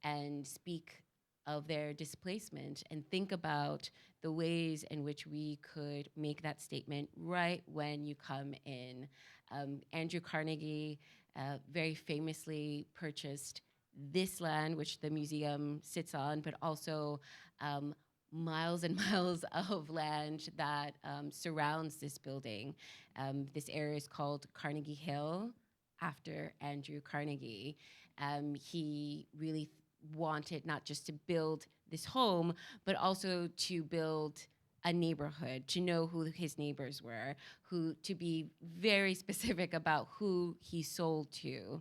and speak of their displacement and think about the ways in which we could make that statement right when you come in. Andrew Carnegie very famously purchased this land, which the museum sits on, but also miles and miles of land that surrounds this building. This area is called Carnegie Hill, after Andrew Carnegie. He really wanted not just to build this home, but also to build a neighborhood, to know who his neighbors were, to be very specific about who he sold to.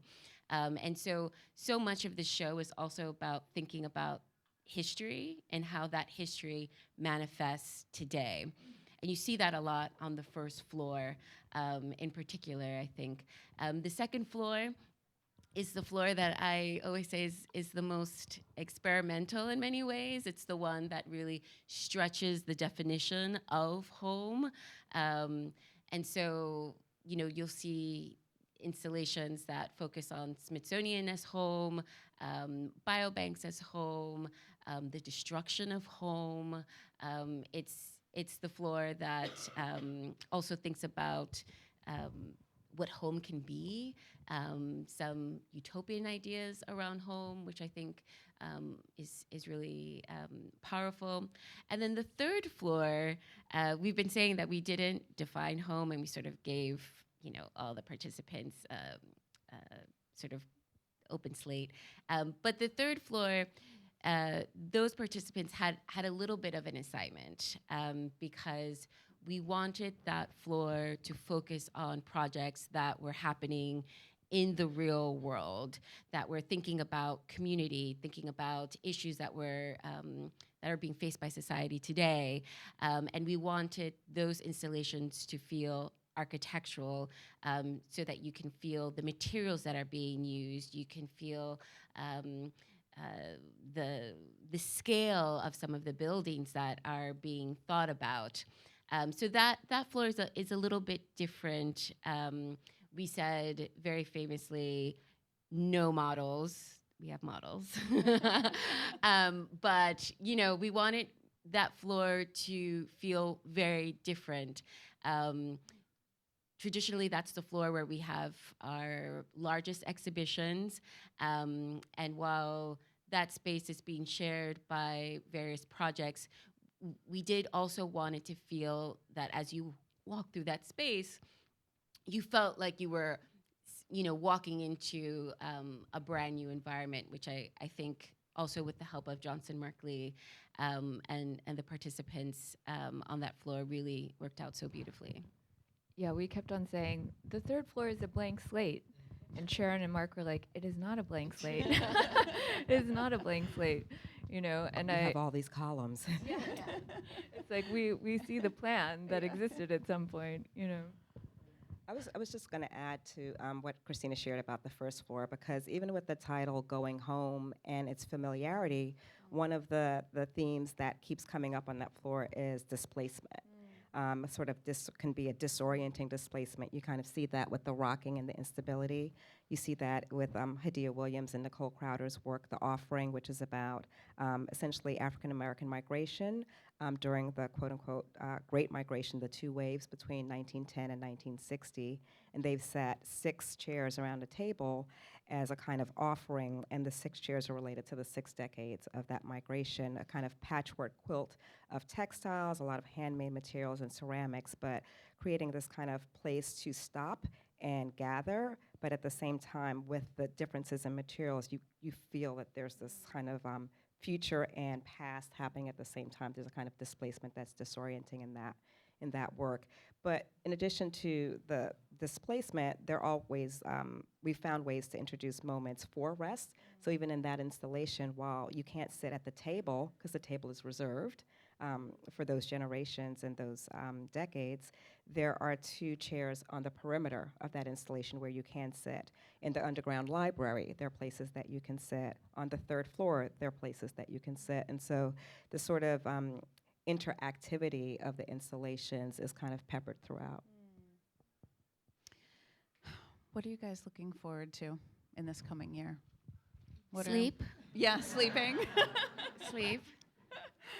And so much of the show is also about thinking about history and how that history manifests today. And you see that a lot on the first floor in particular, I think. The second floor is the floor that I always say is the most experimental in many ways. It's the one that really stretches the definition of home. And so, you'll see installations that focus on Smithsonian as home, biobanks as home, the destruction of home. It's the floor that also thinks about what home can be, some utopian ideas around home, which I think is really powerful. And then the third floor, we've been saying that we didn't define home, and we sort of gave all the participants sort of open slate. But the third floor, those participants had a little bit of an assignment because we wanted that floor to focus on projects that were happening in the real world, that were thinking about community, thinking about issues that are being faced by society today. And we wanted those installations to feel architectural, so that you can feel the materials that are being used, you can feel the scale of some of the buildings that are being thought about. So that floor is a little bit different. We said very famously, no models. We have models. But we wanted that floor to feel very different. Traditionally, that's the floor where we have our largest exhibitions. And while that space is being shared by various projects, we did also want it to feel that as you walk through that space, you felt like you were, walking into a brand new environment, which I think also with the help of Johnson Markley and the participants on that floor really worked out so beautifully. Yeah, we kept on saying, the third floor is a blank slate. And Sharon and Mark were like, it is not a blank slate. It is not a blank slate, and We have all these columns. it's like we see the plan that existed at some point. I was just going to add to what Christina shared about the first floor, because even with the title Going Home and its familiarity, one of the themes that keeps coming up on that floor is displacement. Can be a disorienting displacement. You kind of see that with the rocking and the instability. You see that with Hadia Williams and Nicole Crowder's work, The Offering, which is about essentially African American migration during the quote-unquote Great Migration, the two waves between 1910 and 1960. And they've set 6 chairs around a table as a kind of offering, and the 6 chairs are related to the 6 decades of that migration, a kind of patchwork quilt of textiles, a lot of handmade materials and ceramics, but creating this kind of place to stop and gather, but at the same time, with the differences in materials, you feel that there's this kind of future and past happening at the same time. There's a kind of displacement that's disorienting in that work. But in addition to the displacement, there are always, we found ways to introduce moments for rest. So even in that installation, while you can't sit at the table, because the table is reserved for those generations and those decades, there are 2 chairs on the perimeter of that installation where you can sit. In the underground library, there are places that you can sit. On the 3rd floor, there are places that you can sit. And so the sort of interactivity of the installations is kind of peppered throughout. What are you guys looking forward to in this coming year? Sleep. Yeah, sleeping. Sleep.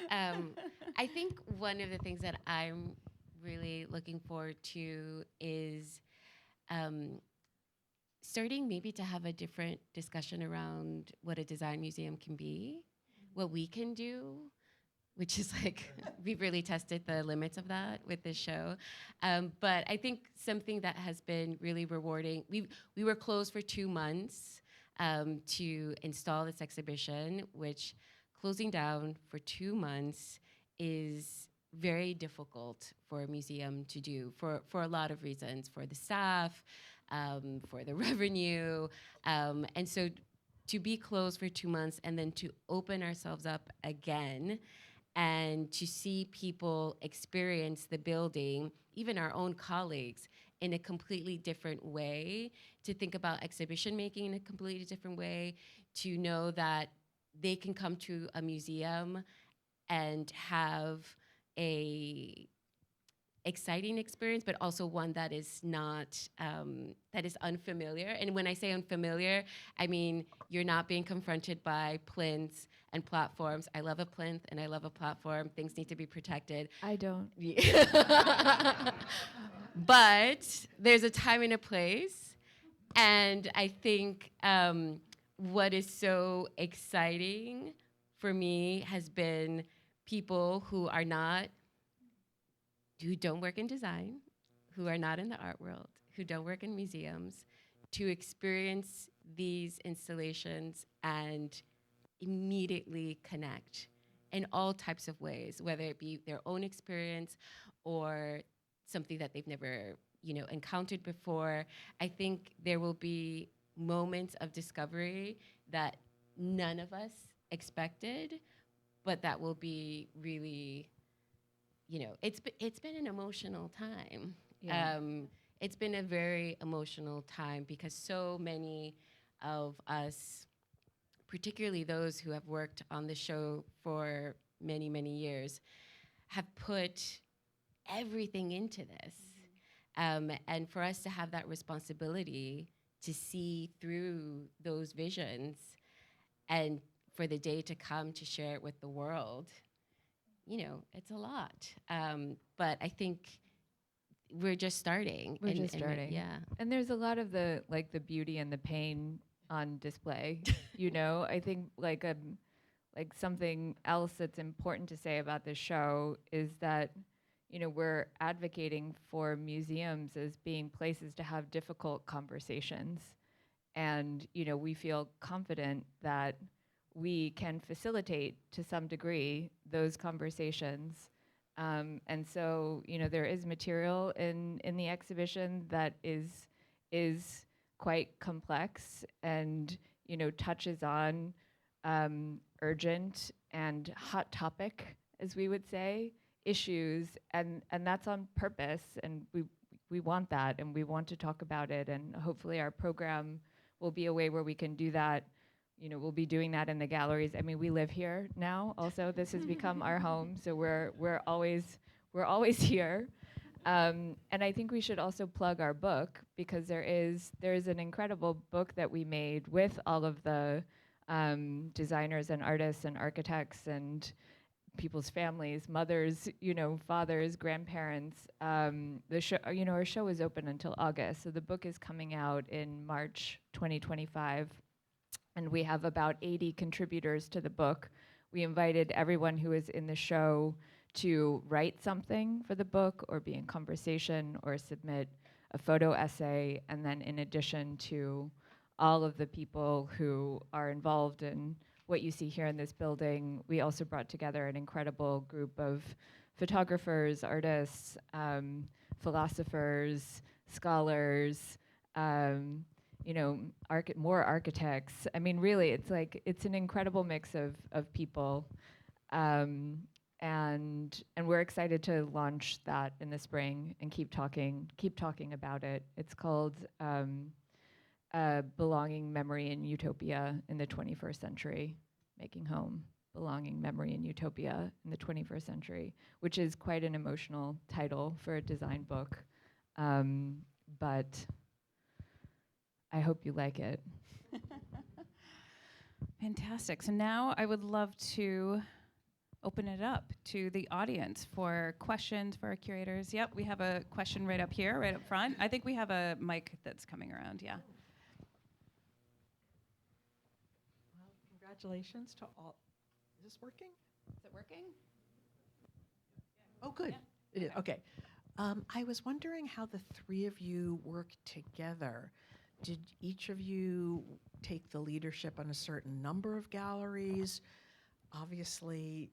I think one of the things that I'm really looking forward to is starting maybe to have a different discussion around what a design museum can be, what we can do, which is like, we've really tested the limits of that with this show. But I think something that has been really rewarding, we were closed for 2 months to install this exhibition, which closing down for 2 months is very difficult for a museum to do for a lot of reasons, for the staff, for the revenue. And so to be closed for 2 months and then to open ourselves up again and to see people experience the building, even our own colleagues, in a completely different way, to think about exhibition making in a completely different way, to know that they can come to a museum and have a exciting experience, but also one that is not, that is unfamiliar. And when I say unfamiliar, I mean, you're not being confronted by plinths and platforms. I love a plinth and I love a platform. Things need to be protected. I don't. But there's a time and a place. And I think what is so exciting for me has been people who don't work in design, who are not in the art world, who don't work in museums, to experience these installations and immediately connect in all types of ways, whether it be their own experience or something that they've never, encountered before. I think there will be moments of discovery that none of us expected, but that will be really, it's been an emotional time. Yeah. It's been a very emotional time because so many of us, particularly those who have worked on the show for many, many years, have put everything into this. And for us to have that responsibility to see through those visions and for the day to come to share it with the world it's a lot. But I think we're just starting. We're just starting. Yeah. And there's a lot of the beauty and the pain on display. I think like something else that's important to say about this show is that we're advocating for museums as being places to have difficult conversations. And we feel confident that we can facilitate to some degree those conversations. And so, there is material in the exhibition that is quite complex and, touches on urgent and hot topic, as we would say, issues, and that's on purpose. And we want that, and we want to talk about it. And hopefully, our program will be a way where we can do that. We'll be doing that in the galleries. I mean, we live here now. Also, this has become our home, so we're always here. And I think we should also plug our book, because there is an incredible book that we made with all of the designers and artists and architects and people's families, mothers, fathers, grandparents. The show, our show is open until August, so the book is coming out in March 2025. And we have about 80 contributors to the book. We invited everyone who is in the show to write something for the book, or be in conversation, or submit a photo essay. And then in addition to all of the people who are involved in what you see here in this building, we also brought together an incredible group of photographers, artists, philosophers, scholars, more architects. I mean, really, it's an incredible mix of people. And we're excited to launch that in the spring and keep talking about it. It's called Belonging, Memory, and Utopia in the 21st Century, Making Home, Belonging, Memory, and Utopia in the 21st Century, which is quite an emotional title for a design book. But I hope you like it. Fantastic. So now I would love to open it up to the audience for questions for our curators. Yep, we have a question right up here, right up front. I think we have a mic that's coming around, yeah. Well, congratulations to all. Is this working? Is it working? Oh, good. Yeah. It is. Okay. I was wondering how the three of you work together. Did each of you take the leadership on a certain number of galleries? Obviously,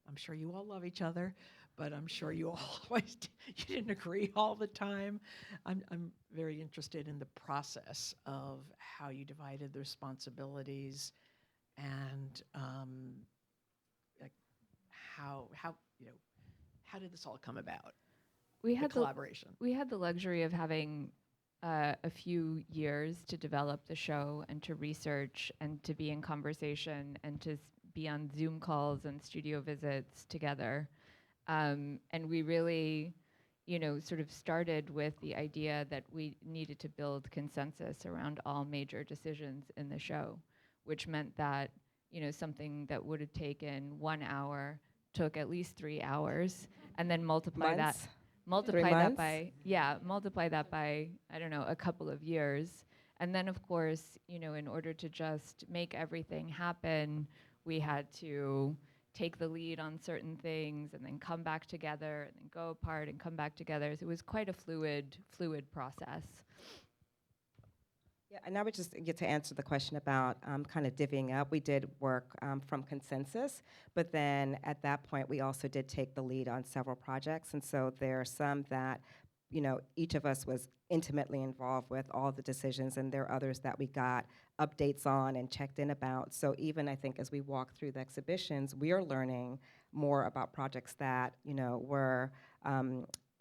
I'm sure you all love each other, but I'm sure you always you didn't agree all the time. I'm very interested in the process of how you divided the responsibilities, and how did this all come about? We The had collaboration. We had the luxury of having a few years to develop the show and to research and to be in conversation and to be on Zoom calls and studio visits together. And we really, sort of started with the idea that we needed to build consensus around all major decisions in the show, which meant that, something that would have taken 1 hour took at least 3 hours, and then multiply that by, I don't know, a couple of years. And then, of course, in order to just make everything happen, we had to take the lead on certain things and then come back together and then go apart and come back together. So it was quite a fluid process. Yeah, and I would just get to answer the question about kind of divvying up. We did work from consensus, but then at that point, we also did take the lead on several projects. And so there are some that, each of us was intimately involved with all the decisions, and there are others that we got updates on and checked in about. So even I think as we walk through the exhibitions, we are learning more about projects that,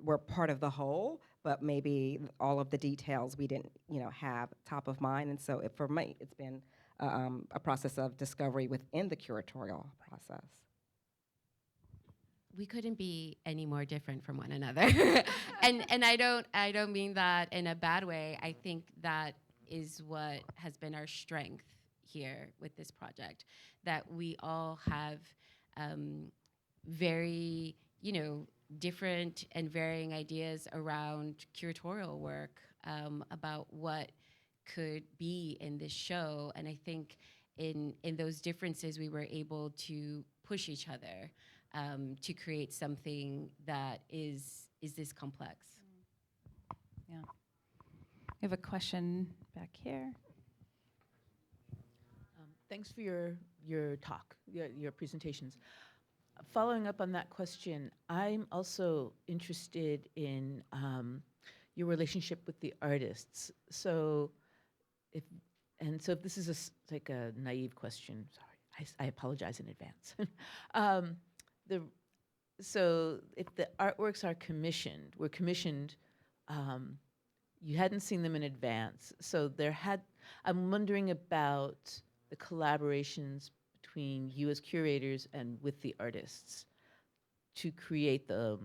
were part of the whole, but maybe all of the details we didn't, have top of mind. And so for me, it's been a process of discovery within the curatorial process. We couldn't be any more different from one another. and I don't mean that in a bad way. I think that is what has been our strength here with this project, that we all have very, different and varying ideas around curatorial work, about what could be in this show. And I think in those differences, we were able to push each other to create something that is this complex. Yeah. We have a question back here. Thanks for your talk, your presentations. Following up on that question, I'm also interested in your relationship with the artists. So, if this is like a naive question, sorry, I apologize in advance. So if the artworks are were commissioned, you hadn't seen them in advance. So I'm wondering about the collaborations between you as curators and with the artists to create the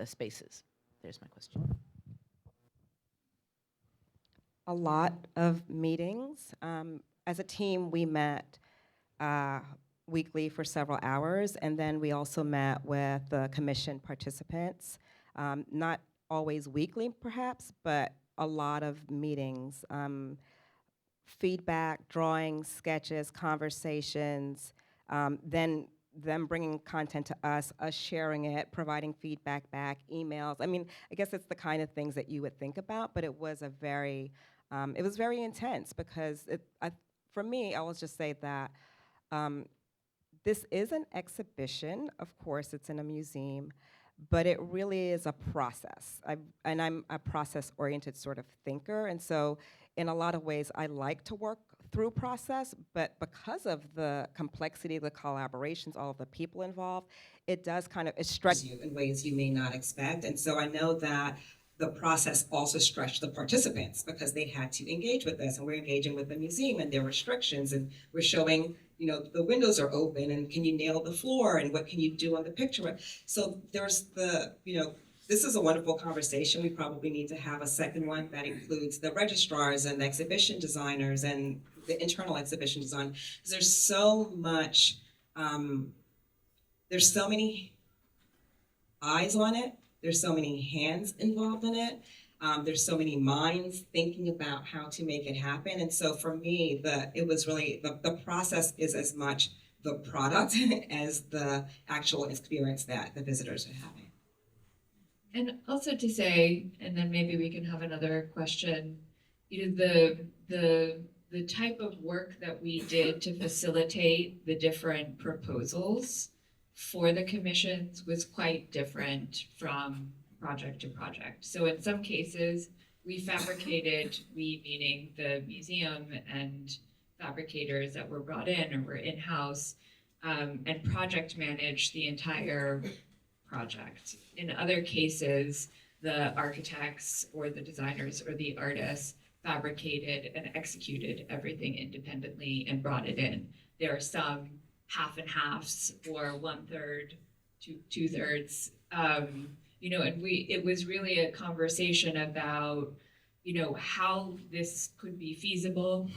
spaces. There's my question. A lot of meetings. As a team, we met weekly for several hours, and then we also met with the commission participants. Not always weekly, perhaps, but a lot of meetings. Feedback, drawings, sketches, conversations, then them bringing content to us sharing it, providing feedback back, emails. I mean, I guess it's the kind of things that you would think about, but it was very intense because for me, I will just say that this is an exhibition. Of course, it's in a museum, but it really is a process. I'm a process-oriented sort of thinker, and so in a lot of ways, I like to work through process, but because of the complexity, the collaborations, all of the people involved, it stretches you in ways you may not expect. And so I know that the process also stretched the participants because they had to engage with us, and we're engaging with the museum and their restrictions, and we're showing, the windows are open, and can you nail the floor, and what can you do on the picture? So there's this is a wonderful conversation. We probably need to have a second one that includes the registrars and the exhibition designers and the internal exhibition design. Because there's so much, there's so many eyes on it. There's so many hands involved in it. There's so many minds thinking about how to make it happen. And so for me, it was really, the process is as much the product as the actual experience that the visitors are having. And also to say, and then maybe we can have another question, the type of work that we did to facilitate the different proposals for the commissions was quite different from project to project. So in some cases, we meaning the museum and fabricators that were brought in or were in-house, and project managed the entire project. In other cases, the architects or the designers or the artists fabricated and executed everything independently and brought it in. There are some half and halves or 1/3 to 2/3. And it was really a conversation about, how this could be feasible,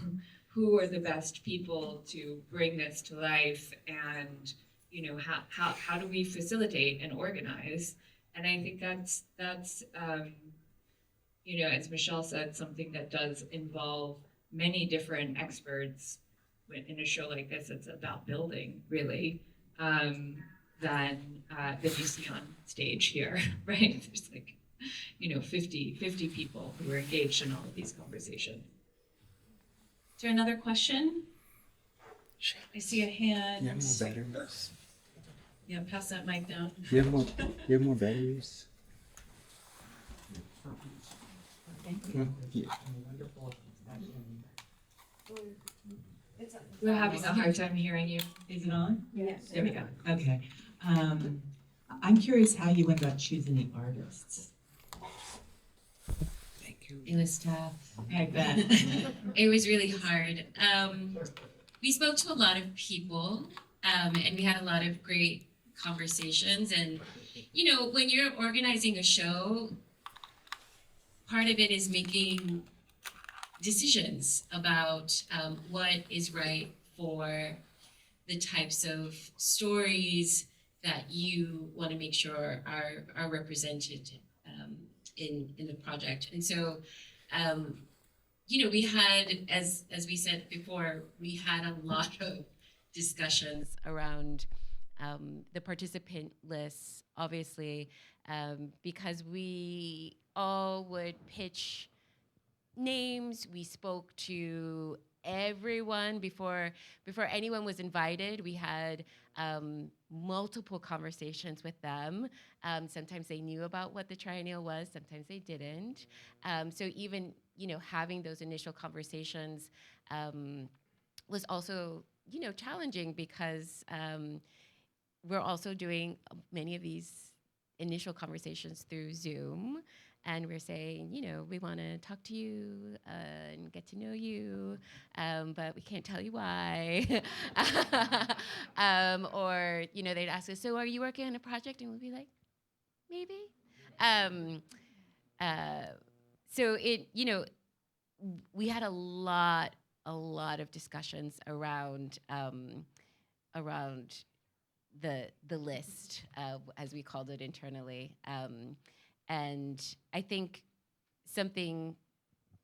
who are the best people to bring this to life, and how do we facilitate and organize? And I think that's as Michelle said, something that does involve many different experts. In a show like this, it's about building, really, than the museum stage here, right? There's 50 people who are engaged in all of these conversations. Is there another question? I see a hand. You have more batteries. Yeah, pass that mic down. You have more batteries. Yeah. We're having a hard time hearing you. Is it on? Yes. There we go. Okay. I'm curious how you went about choosing the artists. Thank you. It was tough. I bet. It was really hard. We spoke to a lot of people, and we had a lot of great conversations. And, when you're organizing a show, part of it is making decisions about what is right for the types of stories that you want to make sure are represented in the project. And so, we had, as we said before, we had a lot of discussions around the participant lists, obviously, because we all would pitch names. We spoke to everyone before anyone was invited. We had multiple conversations with them. Sometimes they knew about what the triennial was, sometimes they didn't. So even having those initial conversations was also challenging, because we're also doing many of these initial conversations through Zoom. And we're saying, we want to talk to you and get to know you, but we can't tell you why. Or, they'd ask us, so are you working on a project? And we'll be like, maybe. So we had a lot of discussions around the list, as we called it internally. And I think something,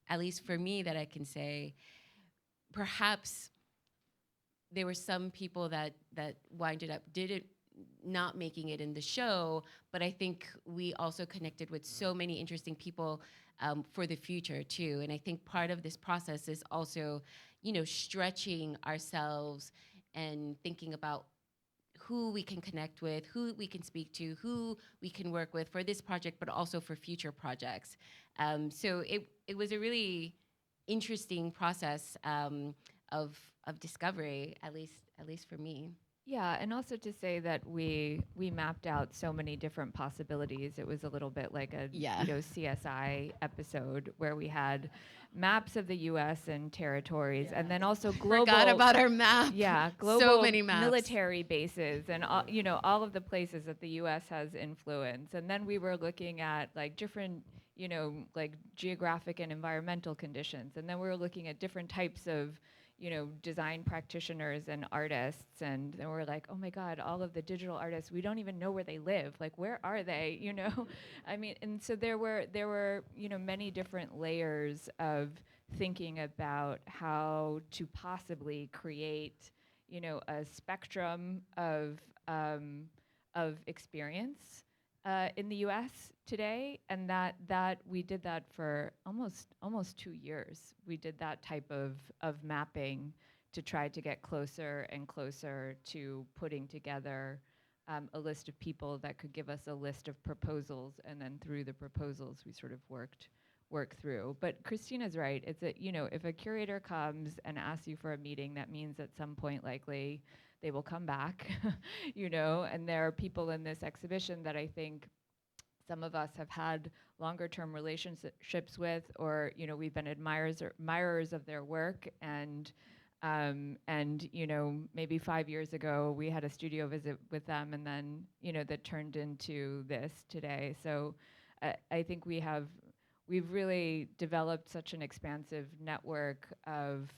at least for me, that I can say, perhaps there were some people that winded up not making it in the show, but I think we also connected with so many interesting people for the future too. And I think part of this process is also, stretching ourselves and thinking about who we can connect with, who we can speak to, who we can work with for this project, but also for future projects. So it was a really interesting process of discovery, at least for me. Yeah, and also to say that we mapped out so many different possibilities. It was a little bit like a CSI episode where we had maps of the U.S. and territories, and then also global. Forgot about our map. Yeah, global so many maps. Military bases and all of the places that the U.S. has influence. And then we were looking at like different like geographic and environmental conditions, and then we were looking at different types of design practitioners and artists, and then we're like, oh my God, all of the digital artists, we don't even know where they live. Like, where are they? I mean, and so there were many different layers of thinking about how to possibly create, a spectrum of experience in the U.S. today, and that we did that for almost 2 years. We did that type of mapping to try to get closer and closer to putting together a list of people that could give us a list of proposals, and then through the proposals we sort of work through. But Christina's right. It's if a curator comes and asks you for a meeting, that means at some point likely they will come back, and there are people in this exhibition that I think some of us have had longer term relationships with, or we've been admirers of their work, and maybe 5 years ago we had a studio visit with them, and then that turned into this today. So I think we've really developed such an expansive network of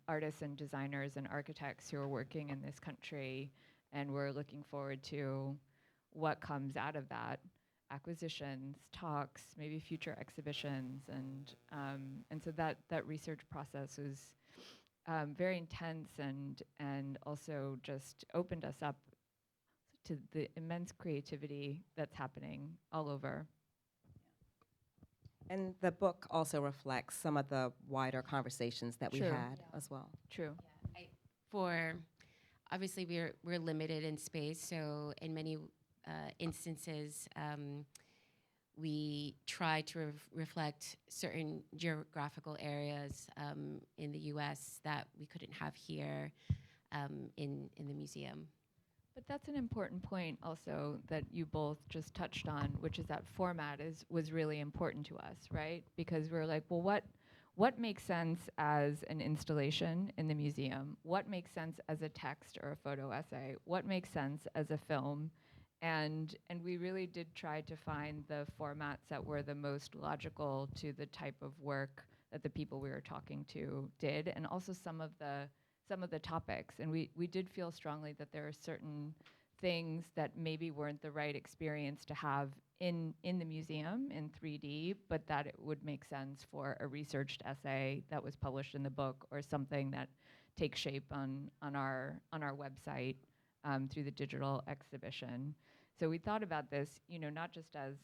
artists and designers and architects who are working in this country, and we're looking forward to what comes out of that. Acquisitions, talks, maybe future exhibitions, and so that research process was very intense, and also just opened us up to the immense creativity that's happening all over. And the book also reflects some of the wider conversations that we True. had as well. True. Obviously we're limited in space, so in many instances we try to reflect certain geographical areas in the U.S. that we couldn't have here in the museum. But that's an important point also that you both just touched on, which is that format was really important to us, right? Because we're like, well, what makes sense as an installation in the museum? What makes sense as a text or a photo essay? What makes sense as a film? And we really did try to find the formats that were the most logical to the type of work that the people we were talking to did, and also some of the topics. And we did feel strongly that there are certain things that maybe weren't the right experience to have in the museum in 3D, but that it would make sense for a researched essay that was published in the book or something that takes shape on our website through the digital exhibition. So we thought about this, not just as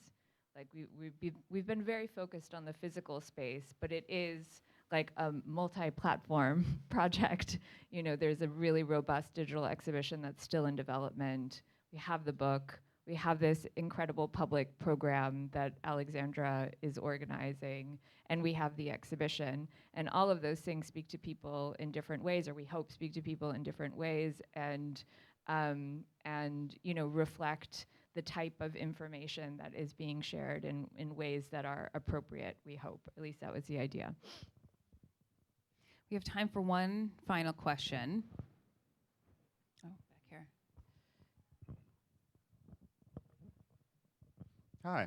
like we've been very focused on the physical space, but it is like a multi-platform project. There's a really robust digital exhibition that's still in development. We have the book. We have this incredible public program that Alexandra is organizing, and we have the exhibition. And all of those things speak to people in different ways, or we hope speak to people in different ways, and reflect the type of information that is being shared in ways that are appropriate, we hope. At least that was the idea. We have time for one final question. Oh, back here. Hi.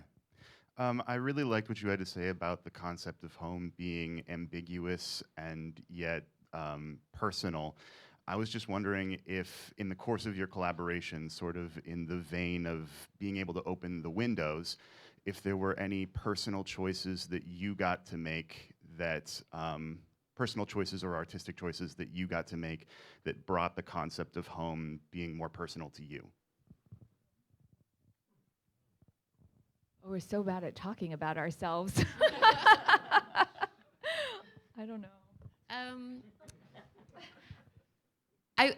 I really liked what you had to say about the concept of home being ambiguous and yet personal. I was just wondering if, in the course of your collaboration, sort of in the vein of being able to open the windows, if there were any personal choices that you got to make that, personal choices or artistic choices that you got to make that brought the concept of home being more personal to you. Oh, we're so bad at talking about ourselves. I don't know.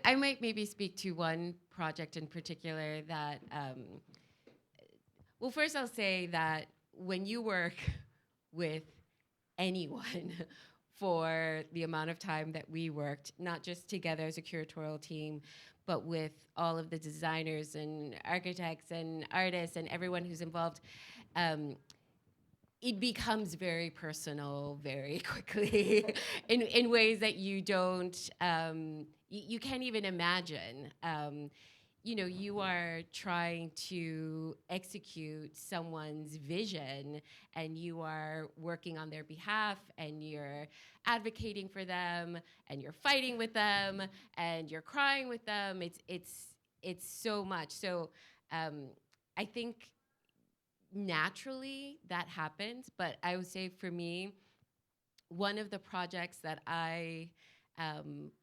I might maybe speak to one project in particular that, well, first I'll say that when you work with anyone for the amount of time that we worked, not just together as a curatorial team, but with all of the designers and architects and artists and everyone who's involved, it becomes very personal very quickly in ways that you don't, you can't even imagine. You are trying to execute someone's vision and you are working on their behalf and you're advocating for them and you're fighting with them and you're crying with them. It's so much. So I think naturally that happens, but I would say for me, one of the projects that I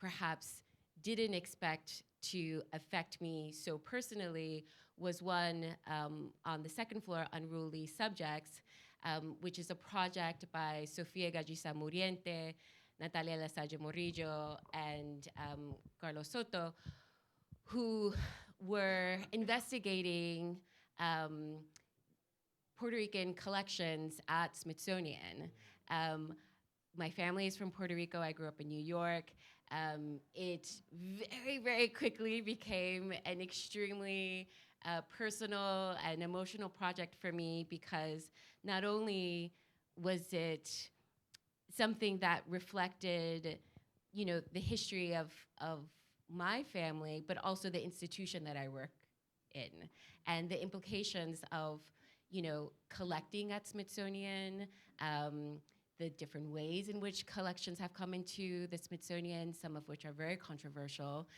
perhaps didn't expect to affect me so personally was one on the second floor, Unruly Subjects, which is a project by Sofia Gallisa Muriente, Natalia Lasalle Morillo, and Carlos Soto, who were investigating Puerto Rican collections at Smithsonian. My family is from Puerto Rico. I grew up in New York. It very, very quickly became an extremely personal and emotional project for me because not only was it something that reflected, the history of my family, but also the institution that I work in and the implications of, collecting at Smithsonian, the different ways in which collections have come into the Smithsonian, some of which are very controversial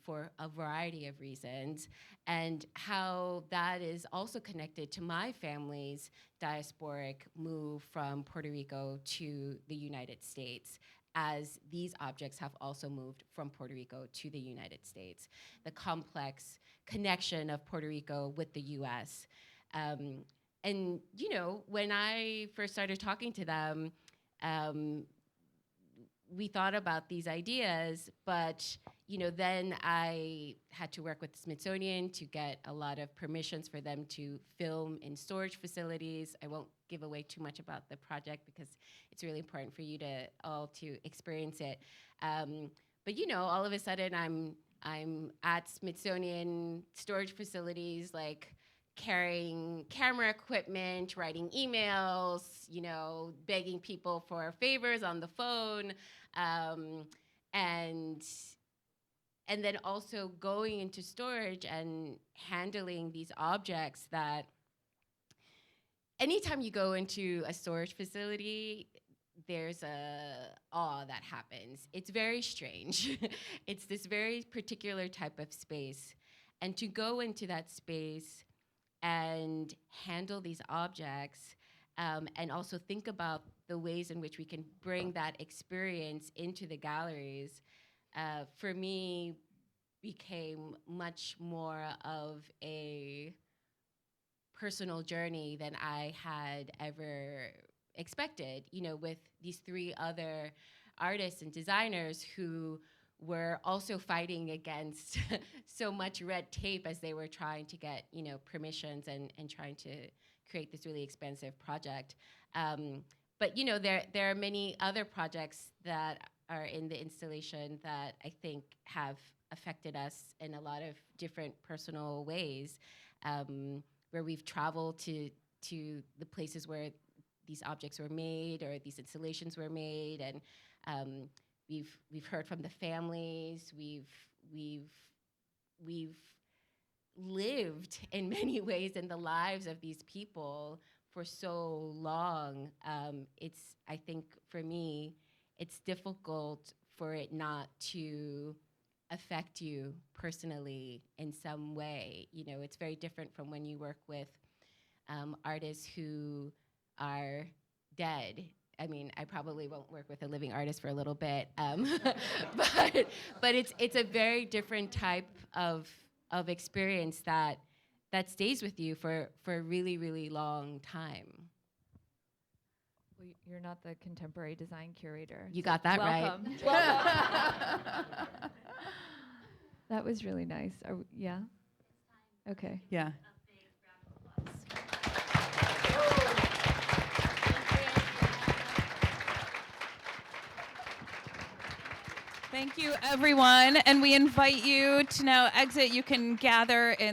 for a variety of reasons, and how that is also connected to my family's diasporic move from Puerto Rico to the United States, as these objects have also moved from Puerto Rico to the United States. The complex connection of Puerto Rico with the US. And when I first started talking to them, we thought about these ideas, but then I had to work with the Smithsonian to get a lot of permissions for them to film in storage facilities. I won't give away too much about the project because it's really important for you all to experience it. But all of a sudden I'm at Smithsonian storage facilities, like carrying camera equipment, writing emails, begging people for favors on the phone, and then also going into storage and handling these objects that anytime you go into a storage facility, there's a awe that happens. It's very strange. It's this very particular type of space. And to go into that space and handle these objects, and also think about the ways in which we can bring that experience into the galleries, for me, became much more of a personal journey than I had ever expected, with these 3 other artists and designers who were also fighting against so much red tape as they were trying to get, permissions and trying to create this really expensive project. But there are many other projects that are in the installation that I think have affected us in a lot of different personal ways, where we've traveled to the places where these objects were made or these installations were made, and we've heard from the families. We've lived in many ways in the lives of these people for so long. I think for me, it's difficult for it not to affect you personally in some way. It's very different from when you work with artists who are dead. I mean, I probably won't work with a living artist for a little bit, but it's a very different type of experience that stays with you for a really, really long time. Well, you're not the contemporary design curator. You got that welcome. right. Welcome. That was really nice. Yeah? Okay. Yeah. Thank you, everyone. And we invite you to now exit. You can gather in